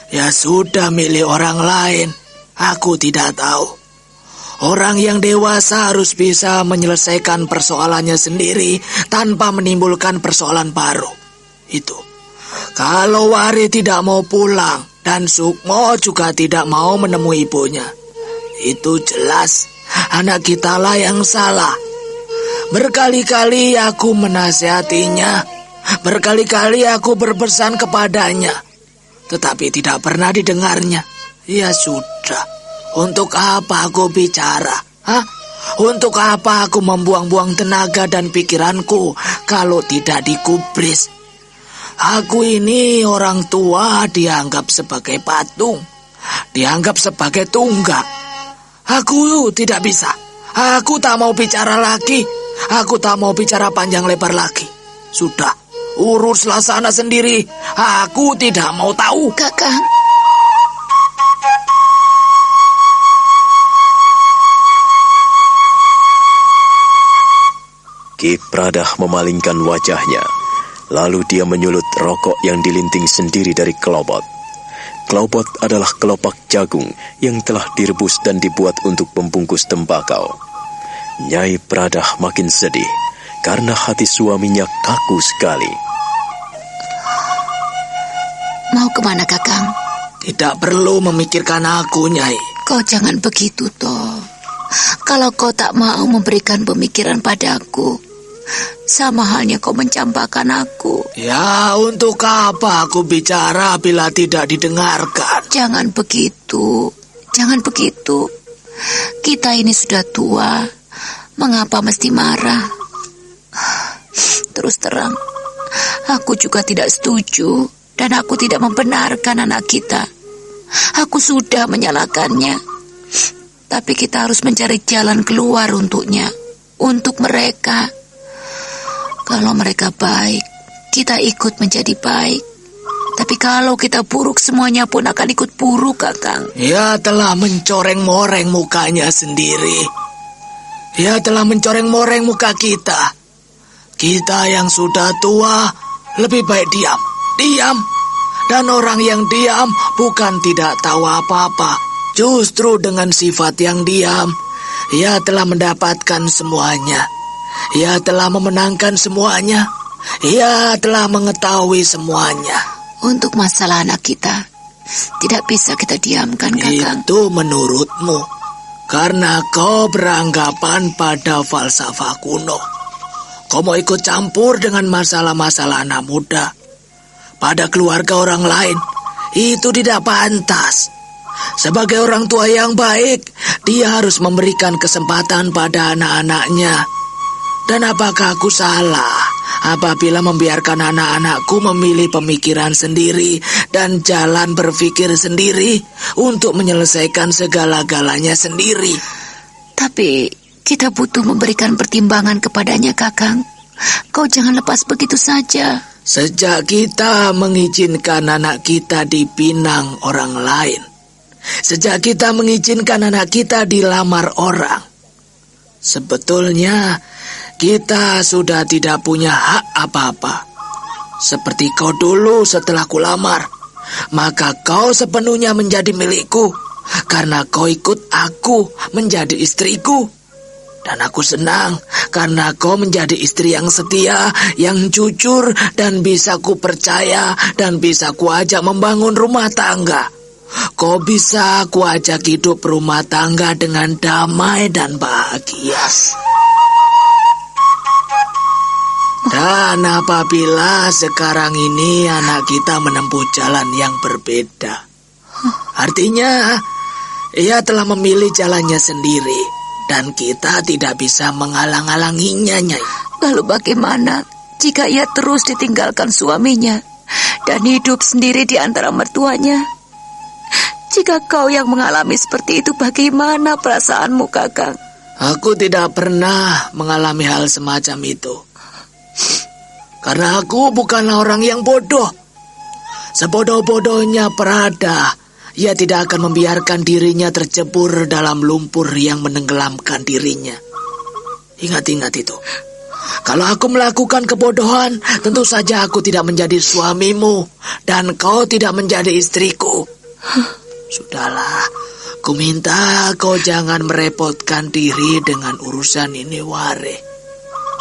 ya sudah milik orang lain. Aku tidak tahu. Orang yang dewasa harus bisa menyelesaikan persoalannya sendiri tanpa menimbulkan persoalan baru. Itu. Kalau Wari tidak mau pulang dan Sukmo juga tidak mau menemui ibunya, itu jelas anak kitalah yang salah. Berkali-kali aku menasihatinya. Berkali-kali aku berpesan kepadanya. Tetapi tidak pernah didengarnya. Ya sudah. Untuk apa aku bicara? Untuk apa aku membuang-buang tenaga dan pikiranku kalau tidak digubris? Aku ini orang tua dianggap sebagai patung. Dianggap sebagai tunggak. Aku tidak bisa. Aku tak mau bicara lagi. Aku tak mau bicara panjang lebar lagi. Sudah, uruslah sana sendiri. Aku tidak mau tahu. Kakang. Ki Pradah memalingkan wajahnya. Lalu dia menyulut rokok yang dilinting sendiri dari kelobot. Klobot adalah kelopak jagung yang telah direbus dan dibuat untuk membungkus tembakau. Nyai Pradah makin sedih karena hati suaminya kaku sekali. Mau kemana, Kakang? Tidak perlu memikirkan aku, Nyai. Kau jangan begitu, toh. Kalau kau tak mau memberikan pemikiran padaku, sama halnya kau mencampakkan aku. Ya, untuk apa aku bicara bila tidak didengarkan? Jangan begitu. Jangan begitu. Kita ini sudah tua. Mengapa mesti marah? Terus terang, aku juga tidak setuju dan aku tidak membenarkan anak kita. Aku sudah menyalahkannya. Tapi kita harus mencari jalan keluar untuknya, untuk mereka. Kalau mereka baik, kita ikut menjadi baik. Tapi kalau kita buruk, semuanya pun akan ikut buruk, Kakang. Ia telah mencoreng-moreng mukanya sendiri. Ia telah mencoreng-moreng muka kita. Kita yang sudah tua, lebih baik diam. Diam. Dan orang yang diam bukan tidak tahu apa-apa. Justru dengan sifat yang diam, ia telah mendapatkan semuanya. Ia telah memenangkan semuanya. Ia telah mengetahui semuanya. Untuk masalah anak kita, tidak bisa kita diamkan, Kakang. Itu menurutmu, karena kau beranggapan pada falsafah kuno. Kau mau ikut campur dengan masalah-masalah anak muda pada keluarga orang lain. Itu tidak pantas. Sebagai orang tua yang baik, dia harus memberikan kesempatan pada anak-anaknya. Dan apakah aku salah apabila membiarkan anak-anakku memilih pemikiran sendiri dan jalan berpikir sendiri untuk menyelesaikan segala-galanya sendiri? Tapi kita butuh memberikan pertimbangan kepadanya, Kakang. Kau jangan lepas begitu saja. Sejak kita mengizinkan anak kita dipinang orang lain, sejak kita mengizinkan anak kita dilamar orang, sebetulnya kita sudah tidak punya hak apa-apa. Seperti kau dulu setelah kulamar, maka kau sepenuhnya menjadi milikku, karena kau ikut aku menjadi istriku. Dan aku senang karena kau menjadi istri yang setia, yang jujur, dan bisa ku percaya, dan bisa ku ajak membangun rumah tangga. Kau bisa ku ajak hidup rumah tangga dengan damai dan bahagia. Dan apabila sekarang ini anak kita menempuh jalan yang berbeda, artinya ia telah memilih jalannya sendiri. Dan kita tidak bisa menghalang-halanginya, Nyai. Lalu bagaimana jika ia terus ditinggalkan suaminya dan hidup sendiri di antara mertuanya? Jika kau yang mengalami seperti itu, bagaimana perasaanmu, Kakang? Aku tidak pernah mengalami hal semacam itu. Karena aku bukanlah orang yang bodoh. Sebodoh-bodohnya Prada, ia tidak akan membiarkan dirinya tercebur dalam lumpur yang menenggelamkan dirinya. Ingat-ingat itu. Kalau aku melakukan kebodohan, tentu saja aku tidak menjadi suamimu dan kau tidak menjadi istriku. Sudahlah, ku minta kau jangan merepotkan diri dengan urusan ini, Ware.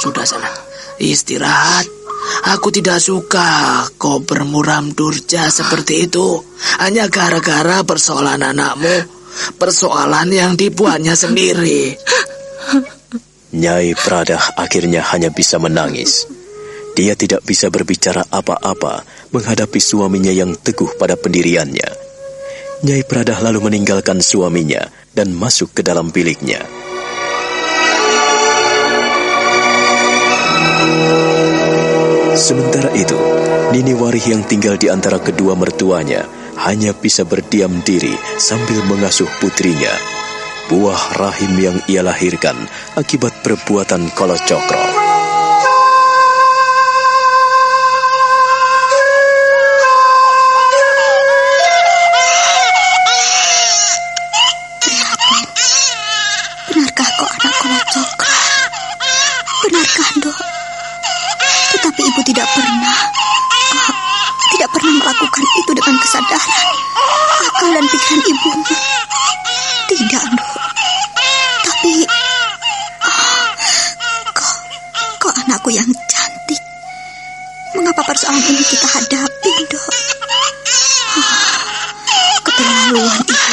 Sudah sana, istirahat. Aku tidak suka kau bermuram durja seperti itu. Hanya gara-gara persoalan anakmu. Persoalan yang dibuatnya sendiri. Nyai Pradah akhirnya hanya bisa menangis. Dia tidak bisa berbicara apa-apa menghadapi suaminya yang teguh pada pendiriannya. Nyai Pradah lalu meninggalkan suaminya dan masuk ke dalam biliknya. Sementara itu, Nini Warih yang tinggal di antara kedua mertuanya hanya bisa berdiam diri sambil mengasuh putrinya, buah rahim yang ia lahirkan akibat perbuatan Kalacakra. Benarkah kau anak Kalacakra? Benarkah, Dok? Tetapi ibu tidak pernah melakukan itu dengan kesadaran. dan ibumu. Tidak, Nduk. Tapi kau anakku yang cantik. Mengapa persoalan ini kita hadapi, Nduk? Keterlaluan ibu.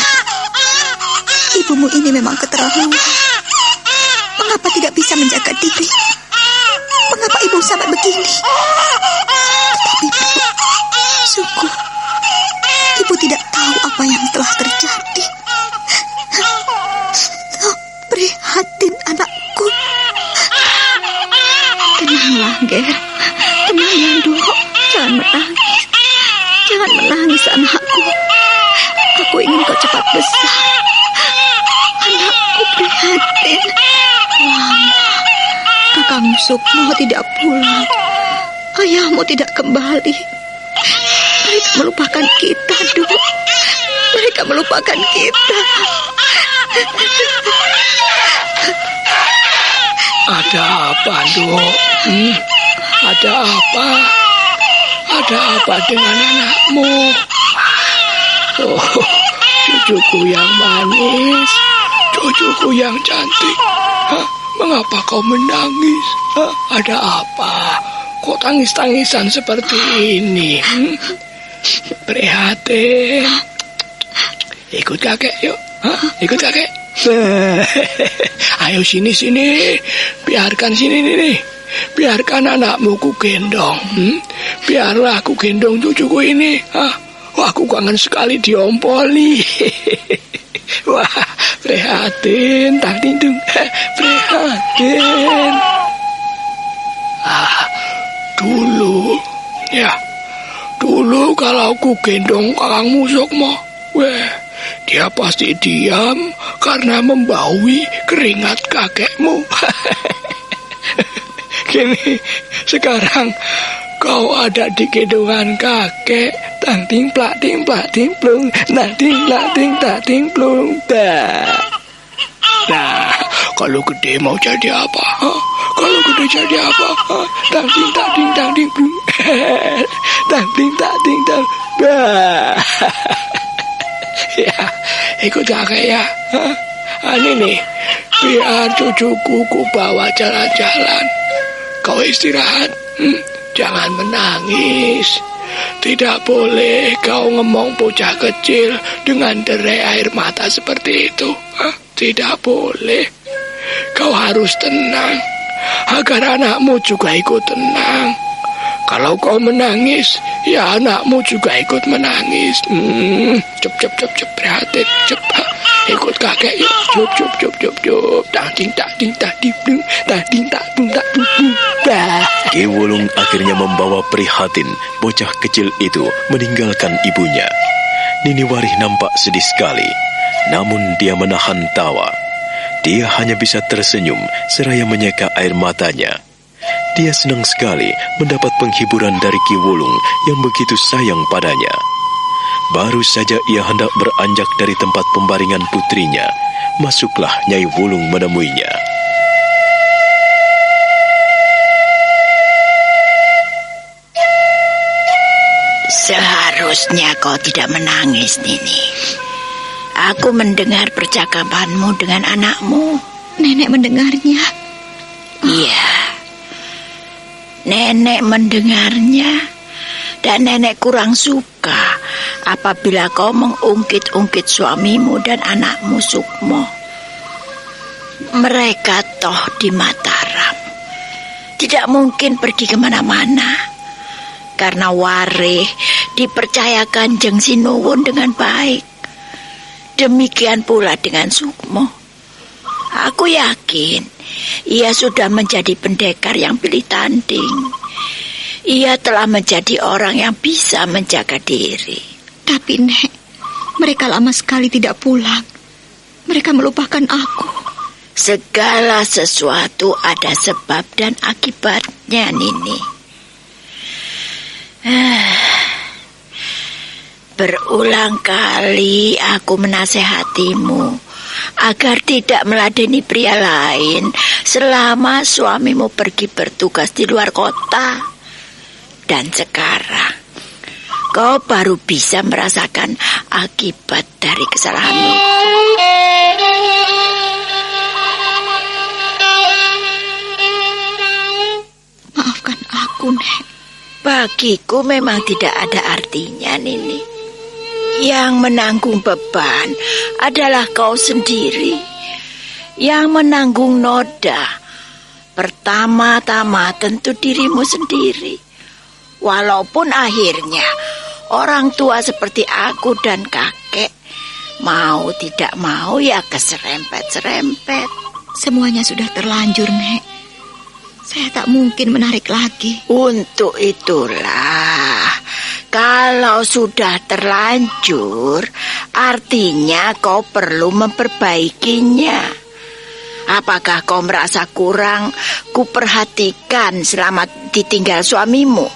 Ibumu ini memang keterlaluan. Mengapa tidak bisa menjaga diri? Mengapa ibu sampai begini? Tetapi sungguh ibu tidak tahu apa yang telah terjadi. Prihatin anakku. Tenanglah, Ger. Tenanglah, Nduk. Jangan menangis. Jangan menangis, anakku. Aku ingin kau cepat besar. Anakku prihatin. Kakangmu Sukmo tidak pulang. Ayahmu tidak kembali. Mereka melupakan kita, Nduk. Mereka melupakan kita. Ada apa, Nduk? Ada apa? Ada apa dengan anakmu? Oh, cucuku yang manis, cucuku yang cantik. Mengapa kau menangis? Ada apa? Kok tangis-tangisan seperti ini? Prihatin. Ikut kakek yuk. Ikut kakek. Ayo sini. Biarkan sini nih. Biarkan anakmu ku gendong. Biarlah aku gendong cucuku ini. Wah, aku kangen sekali diompoli. Wah, prihatin, tanding, prihatin. Dulu kalau ku gendong kakangmu Sukmo, dia pasti diam karena membaui keringat kakekmu. Kini sekarang kau ada di gendongan kakek. Tang ting plak ting plung, nang ting plak ting tak ting plung. Nah, kalau gede mau jadi apa? Kalau gede jadi apa? Tang ting plung. Tang ting tak ting tang. Ya, ikut kakek ya. Ini nih, biar cucuku ku bawa jalan-jalan. Kau istirahat, jangan menangis. Tidak boleh kau ngomong bocah kecil dengan derai air mata seperti itu. Tidak boleh. Kau harus tenang, agar anakmu juga ikut tenang. Kalau kau menangis, ya anakmu juga ikut menangis. Cep, prihatin, cep. Ikut kakek yuk, cup. Tang ting tak ting tak plung, tang ting tak plung tak plung. Ki Wulung akhirnya membawa Prihatin, bocah kecil itu, meninggalkan ibunya. Nini Warih nampak sedih sekali, namun dia menahan tawa. Dia hanya bisa tersenyum seraya menyeka air matanya. Dia senang sekali mendapat penghiburan dari Ki Wulung yang begitu sayang padanya. Baru saja ia hendak beranjak dari tempat pembaringan putrinya, masuklah Nyai Wulung menemuinya. Seharusnya kau tidak menangis, Nini. Aku mendengar percakapanmu dengan anakmu. Nenek mendengarnya. Iya. Nenek mendengarnya. Dan nenek kurang suka apabila kau mengungkit-ungkit suamimu dan anakmu Sukmo. Mereka toh di Mataram. Tidak mungkin pergi kemana-mana. Karena Warih dipercayakan Jeng Sinuwun dengan baik. Demikian pula dengan Sukmo. Aku yakin ia sudah menjadi pendekar yang pilih tanding. Ia telah menjadi orang yang bisa menjaga diri. Tapi Nek, mereka lama sekali tidak pulang. Mereka melupakan aku. Segala sesuatu ada sebab dan akibatnya, Nini. Berulang kali aku menasehatimu agar tidak meladeni pria lain selama suamimu pergi bertugas di luar kota. Dan sekarang kau baru bisa merasakan akibat dari kesalahanmu. Maafkan aku, Nek. Bagiku memang tidak ada artinya, Nini. Yang menanggung beban adalah kau sendiri. Yang menanggung noda pertama-tama tentu dirimu sendiri. Walaupun akhirnya orang tua seperti aku dan kakek mau tidak mau ya keserempet-serempet. Semuanya sudah terlanjur, Nek. Saya tak mungkin menarik lagi. Untuk itulah, kalau sudah terlanjur, artinya kau perlu memperbaikinya. Apakah kau merasa kurang kuperhatikan selama ditinggal suamimu?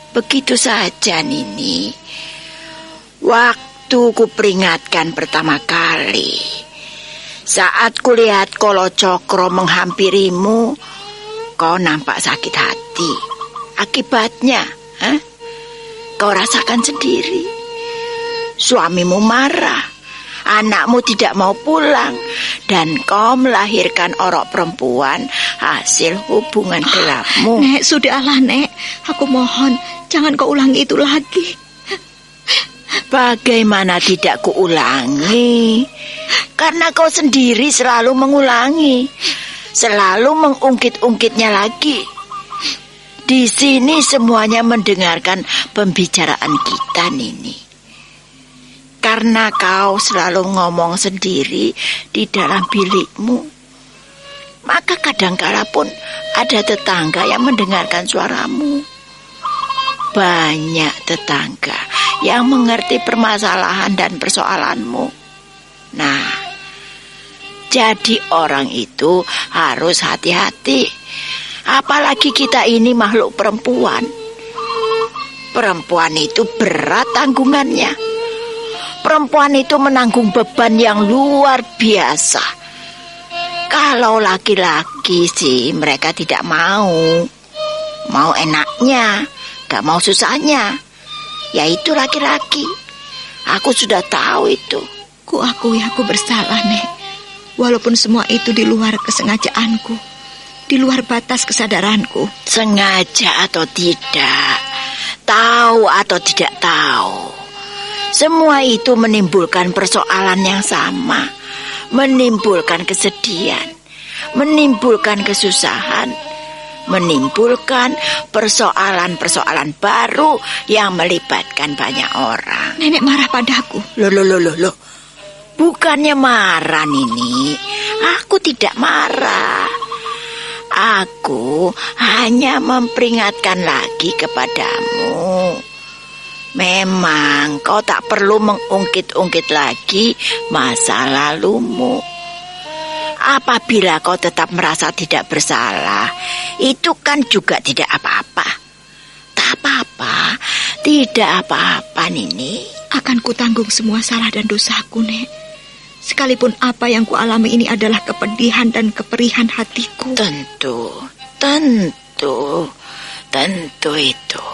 Begitu saja, Nini. Waktu kuperingatkan pertama kali, saat kulihat Kolo Cokro menghampirimu, kau nampak sakit hati. Akibatnya, kau rasakan sendiri. Suamimu marah, anakmu tidak mau pulang, dan kau melahirkan orok perempuan hasil hubungan gelapmu. Nek, sudahlah, Nek. Aku mohon, jangan kau ulangi itu lagi. Bagaimana tidak kuulangi? Karena kau sendiri selalu mengulangi, selalu mengungkit-ungkitnya lagi. Di sini semuanya mendengarkan pembicaraan kita, Nini. Karena kau selalu ngomong sendiri di dalam bilikmu, maka kadangkala pun ada tetangga yang mendengarkan suaramu. Banyak tetangga yang mengerti permasalahan dan persoalanmu. Nah, jadi orang itu harus hati-hati. Apalagi kita ini makhluk perempuan. Perempuan itu berat tanggungannya. Perempuan itu menanggung beban yang luar biasa. Kalau laki-laki sih mereka tidak mau. Mau enaknya, gak mau susahnya. Yaitu laki-laki. Aku sudah tahu itu. Kuakui aku bersalah, Nek. Walaupun semua itu di luar kesengajaanku, di luar batas kesadaranku. Sengaja atau tidak, tahu atau tidak tahu, semua itu menimbulkan persoalan yang sama, menimbulkan kesedihan, menimbulkan kesusahan, menimbulkan persoalan-persoalan baru yang melibatkan banyak orang. Nenek marah padaku. Loh. Bukannya marah, Nini. Aku tidak marah. Aku hanya memperingatkan lagi kepadamu. Memang kau tak perlu mengungkit-ungkit lagi masa lalumu. Apabila kau tetap merasa tidak bersalah, itu kan juga tidak apa-apa. Tak apa-apa, tidak apa-apa, Nini. Akan kutanggung semua salah dan dosaku, Nek. Sekalipun apa yang kualami ini adalah kepedihan dan keperihan hatiku. Tentu itu.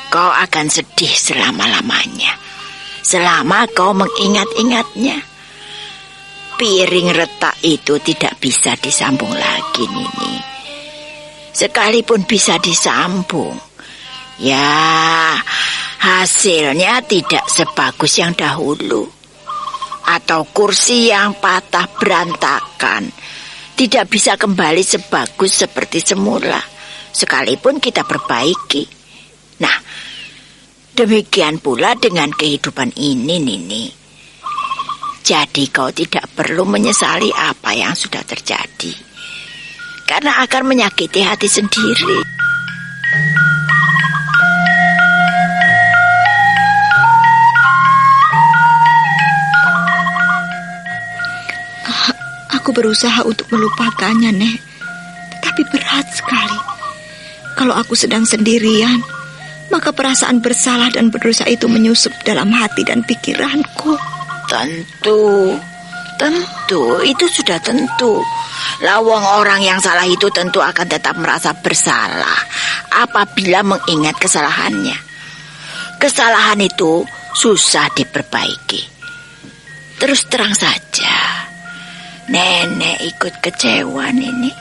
Kau akan sedih selama-lamanya, selama kau mengingat-ingatnya. Piring retak itu tidak bisa disambung lagi, Nini. Sekalipun bisa disambung, ya hasilnya tidak sebagus yang dahulu. Atau kursi yang patah berantakan tidak bisa kembali sebagus seperti semula, sekalipun kita perbaiki. Nah, demikian pula dengan kehidupan ini, Nini. Jadi kau tidak perlu menyesali apa yang sudah terjadi, karena akan menyakiti hati sendiri. Aku berusaha untuk melupakannya, Nek. Tapi berat sekali. Kalau aku sedang sendirian, maka perasaan bersalah dan berdosa itu menyusup dalam hati dan pikiranku. Tentu, itu sudah tentu. Lawang orang yang salah itu tentu akan tetap merasa bersalah apabila mengingat kesalahannya. Kesalahan itu susah diperbaiki. Terus terang saja, Nenek ikut kecewa ini.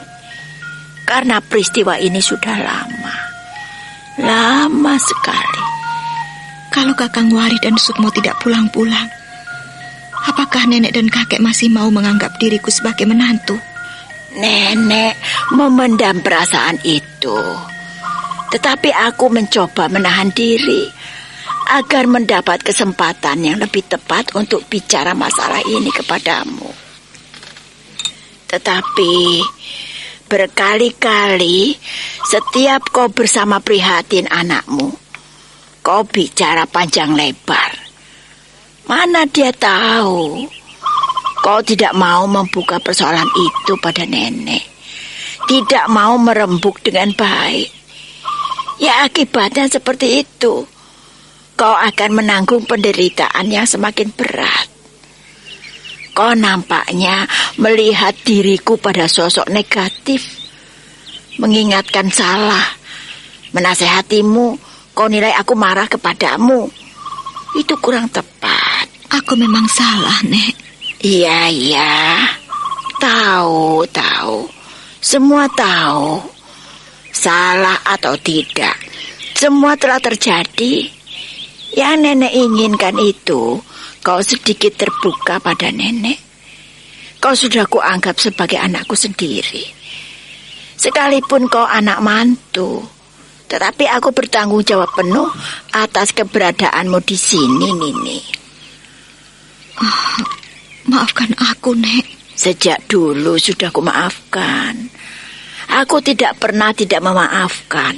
Karena peristiwa ini sudah lama. Lama sekali. Kalau Kakang Wari dan Sukmo tidak pulang-pulang, apakah nenek dan kakek masih mau menganggap diriku sebagai menantu? Nenek memendam perasaan itu. Tetapi aku mencoba menahan diri agar mendapat kesempatan yang lebih tepat untuk bicara masalah ini kepadamu. Tetapi berkali-kali setiap kau bersama prihatin anakmu, kau bicara panjang lebar. Mana dia tahu kau tidak mau membuka persoalan itu pada nenek, tidak mau merembuk dengan baik. Ya akibatnya seperti itu. Kau akan menanggung penderitaan yang semakin berat. Kau nampaknya melihat diriku pada sosok negatif, mengingatkan salah, menasehatimu. Kau nilai aku marah kepadamu. Itu kurang tepat. Aku memang salah, Nek. Iya. Tahu. Semua tahu. Salah atau tidak, semua telah terjadi. Yang nenek inginkan itu, kau sedikit terbuka pada nenek. Kau sudah kuanggap sebagai anakku sendiri. Sekalipun kau anak mantu, tetapi aku bertanggung jawab penuh atas keberadaanmu di sini, Nini. Maafkan aku, Nek. Sejak dulu sudah kumaafkan. Aku tidak pernah tidak memaafkan.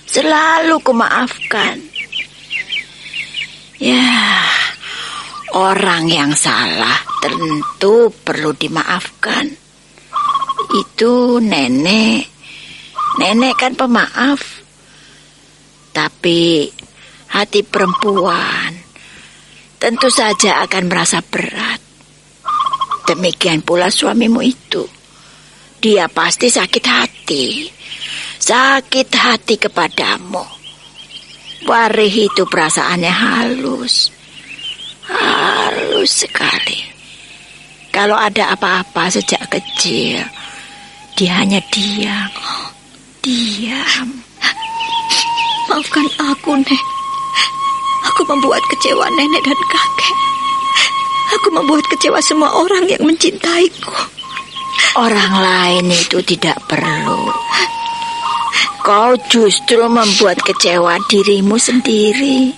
Selalu kumaafkan. Ya, orang yang salah tentu perlu dimaafkan. Itu nenek. Nenek kan pemaaf. Tapi hati perempuan tentu saja akan merasa berat. Demikian pula suamimu itu. Dia pasti sakit hati kepadamu. Warih itu perasaannya halus sekali. Kalau ada apa-apa sejak kecil, dia hanya diam. Maafkan aku, Nek. Aku membuat kecewa nenek dan kakek. Aku membuat kecewa semua orang yang mencintaiku. Orang lain itu tidak perlu. Kau justru membuat kecewa dirimu sendiri.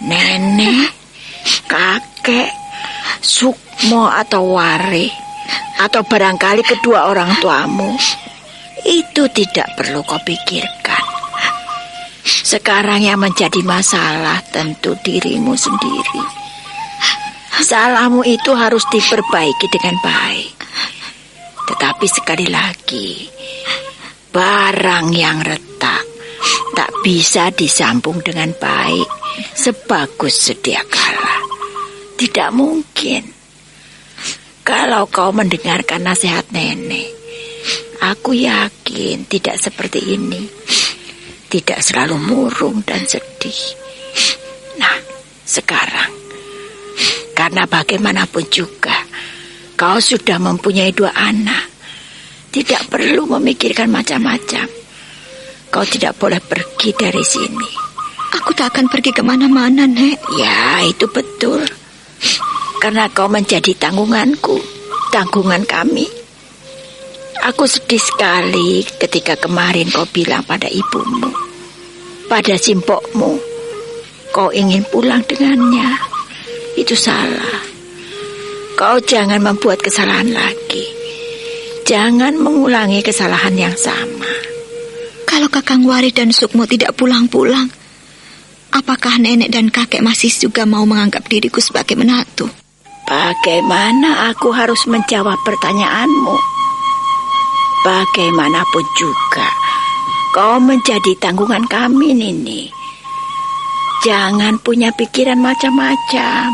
Nenek, kakek, Sukmo atau Wari, atau barangkali kedua orang tuamu, itu tidak perlu kau pikirkan. Sekarang yang menjadi masalah tentu dirimu sendiri. Salahmu itu harus diperbaiki dengan baik. Tetapi sekali lagi, barang yang retak tak bisa disambung dengan baik sebagus sedia kala. Tidak mungkin. Kalau kau mendengarkan nasihat nenek, aku yakin tidak seperti ini. Tidak selalu murung dan sedih. Nah, sekarang, karena bagaimanapun juga kau sudah mempunyai 2 anak. Tidak perlu memikirkan macam-macam. Kau tidak boleh pergi dari sini. Aku tak akan pergi kemana-mana, Nek. Ya, itu betul. Karena kau menjadi tanggunganku, tanggungan kami. Aku sedih sekali ketika kemarin kau bilang pada ibumu, pada simpokmu, kau ingin pulang dengannya. Itu salah. Kau jangan membuat kesalahan lagi. Jangan mengulangi kesalahan yang sama. Kalau Kakang Wari dan Sukmo tidak pulang-pulang, apakah nenek dan kakek masih juga mau menganggap diriku sebagai menantu? Bagaimana aku harus menjawab pertanyaanmu? Bagaimanapun juga, kau menjadi tanggungan kami, Nini. Jangan punya pikiran macam-macam.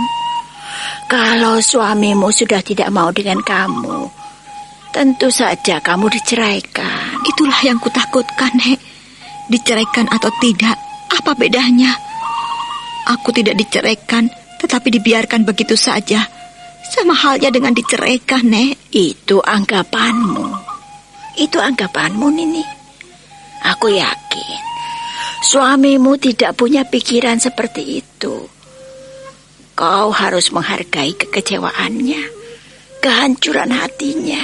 Kalau suamimu sudah tidak mau dengan kamu, tentu saja kamu diceraikan. Itulah yang kutakutkan, Nek. Diceraikan atau tidak, apa bedanya? Aku tidak diceraikan, tetapi dibiarkan begitu saja. Sama halnya dengan diceraikan, Nek. Itu anggapanmu. Itu anggapanmu, Nini. Aku yakin suamimu tidak punya pikiran seperti itu. Kau harus menghargai kekecewaannya, kehancuran hatinya,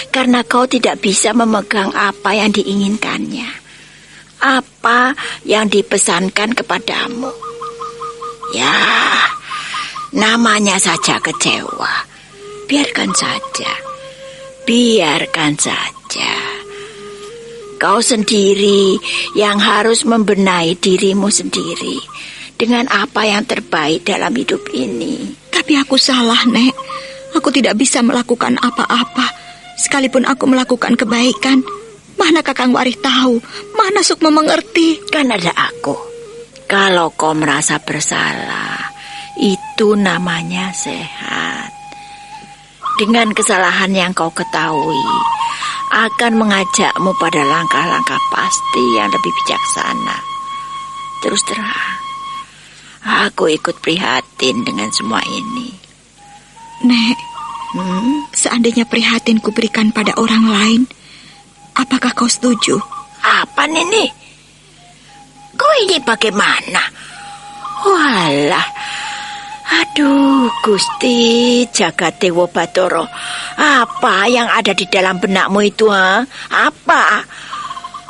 karena kau tidak bisa memegang apa yang diinginkannya, apa yang dipesankan kepadamu. Ya, namanya saja kecewa. Biarkan saja. Biarkan saja. Kau sendiri yang harus membenahi dirimu sendiri dengan apa yang terbaik dalam hidup ini. Tapi aku salah, Nek. Aku tidak bisa melakukan apa-apa. Sekalipun aku melakukan kebaikan, mana Kakang Warih tahu, mana Sukma mengerti. Kan ada aku. Kalau kau merasa bersalah, itu namanya sehat. Dengan kesalahan yang kau ketahui, akan mengajakmu pada langkah-langkah pasti yang lebih bijaksana. Terus terang, aku ikut prihatin dengan semua ini. Nek, seandainya prihatin kuberikan pada orang lain, apakah kau setuju? Apa, Nini? Kau ini bagaimana? Walah, aduh Gusti Jagadewa Batara, apa yang ada di dalam benakmu itu, ha? Apa?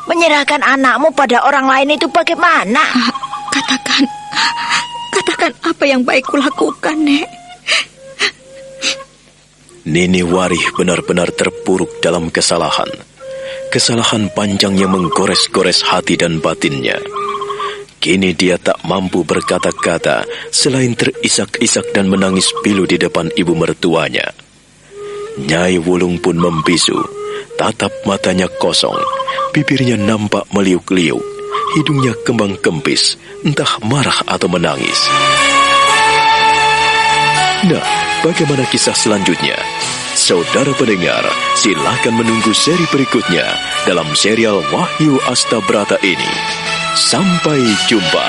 Menyerahkan anakmu pada orang lain itu bagaimana? Katakan apa yang baik kulakukan, Nek. Nini Warih benar-benar terpuruk dalam kesalahan. Kesalahan panjang yang menggores-gores hati dan batinnya. Kini dia tak mampu berkata-kata selain terisak-isak dan menangis pilu di depan ibu mertuanya. Nyai Wulung pun membisu, tatap matanya kosong, bibirnya nampak meliuk-liuk, hidungnya kembang kempis, entah marah atau menangis. Nah, bagaimana kisah selanjutnya? Saudara pendengar, silakan menunggu seri berikutnya dalam serial Wahyu Astabrata ini. Sampai jumpa.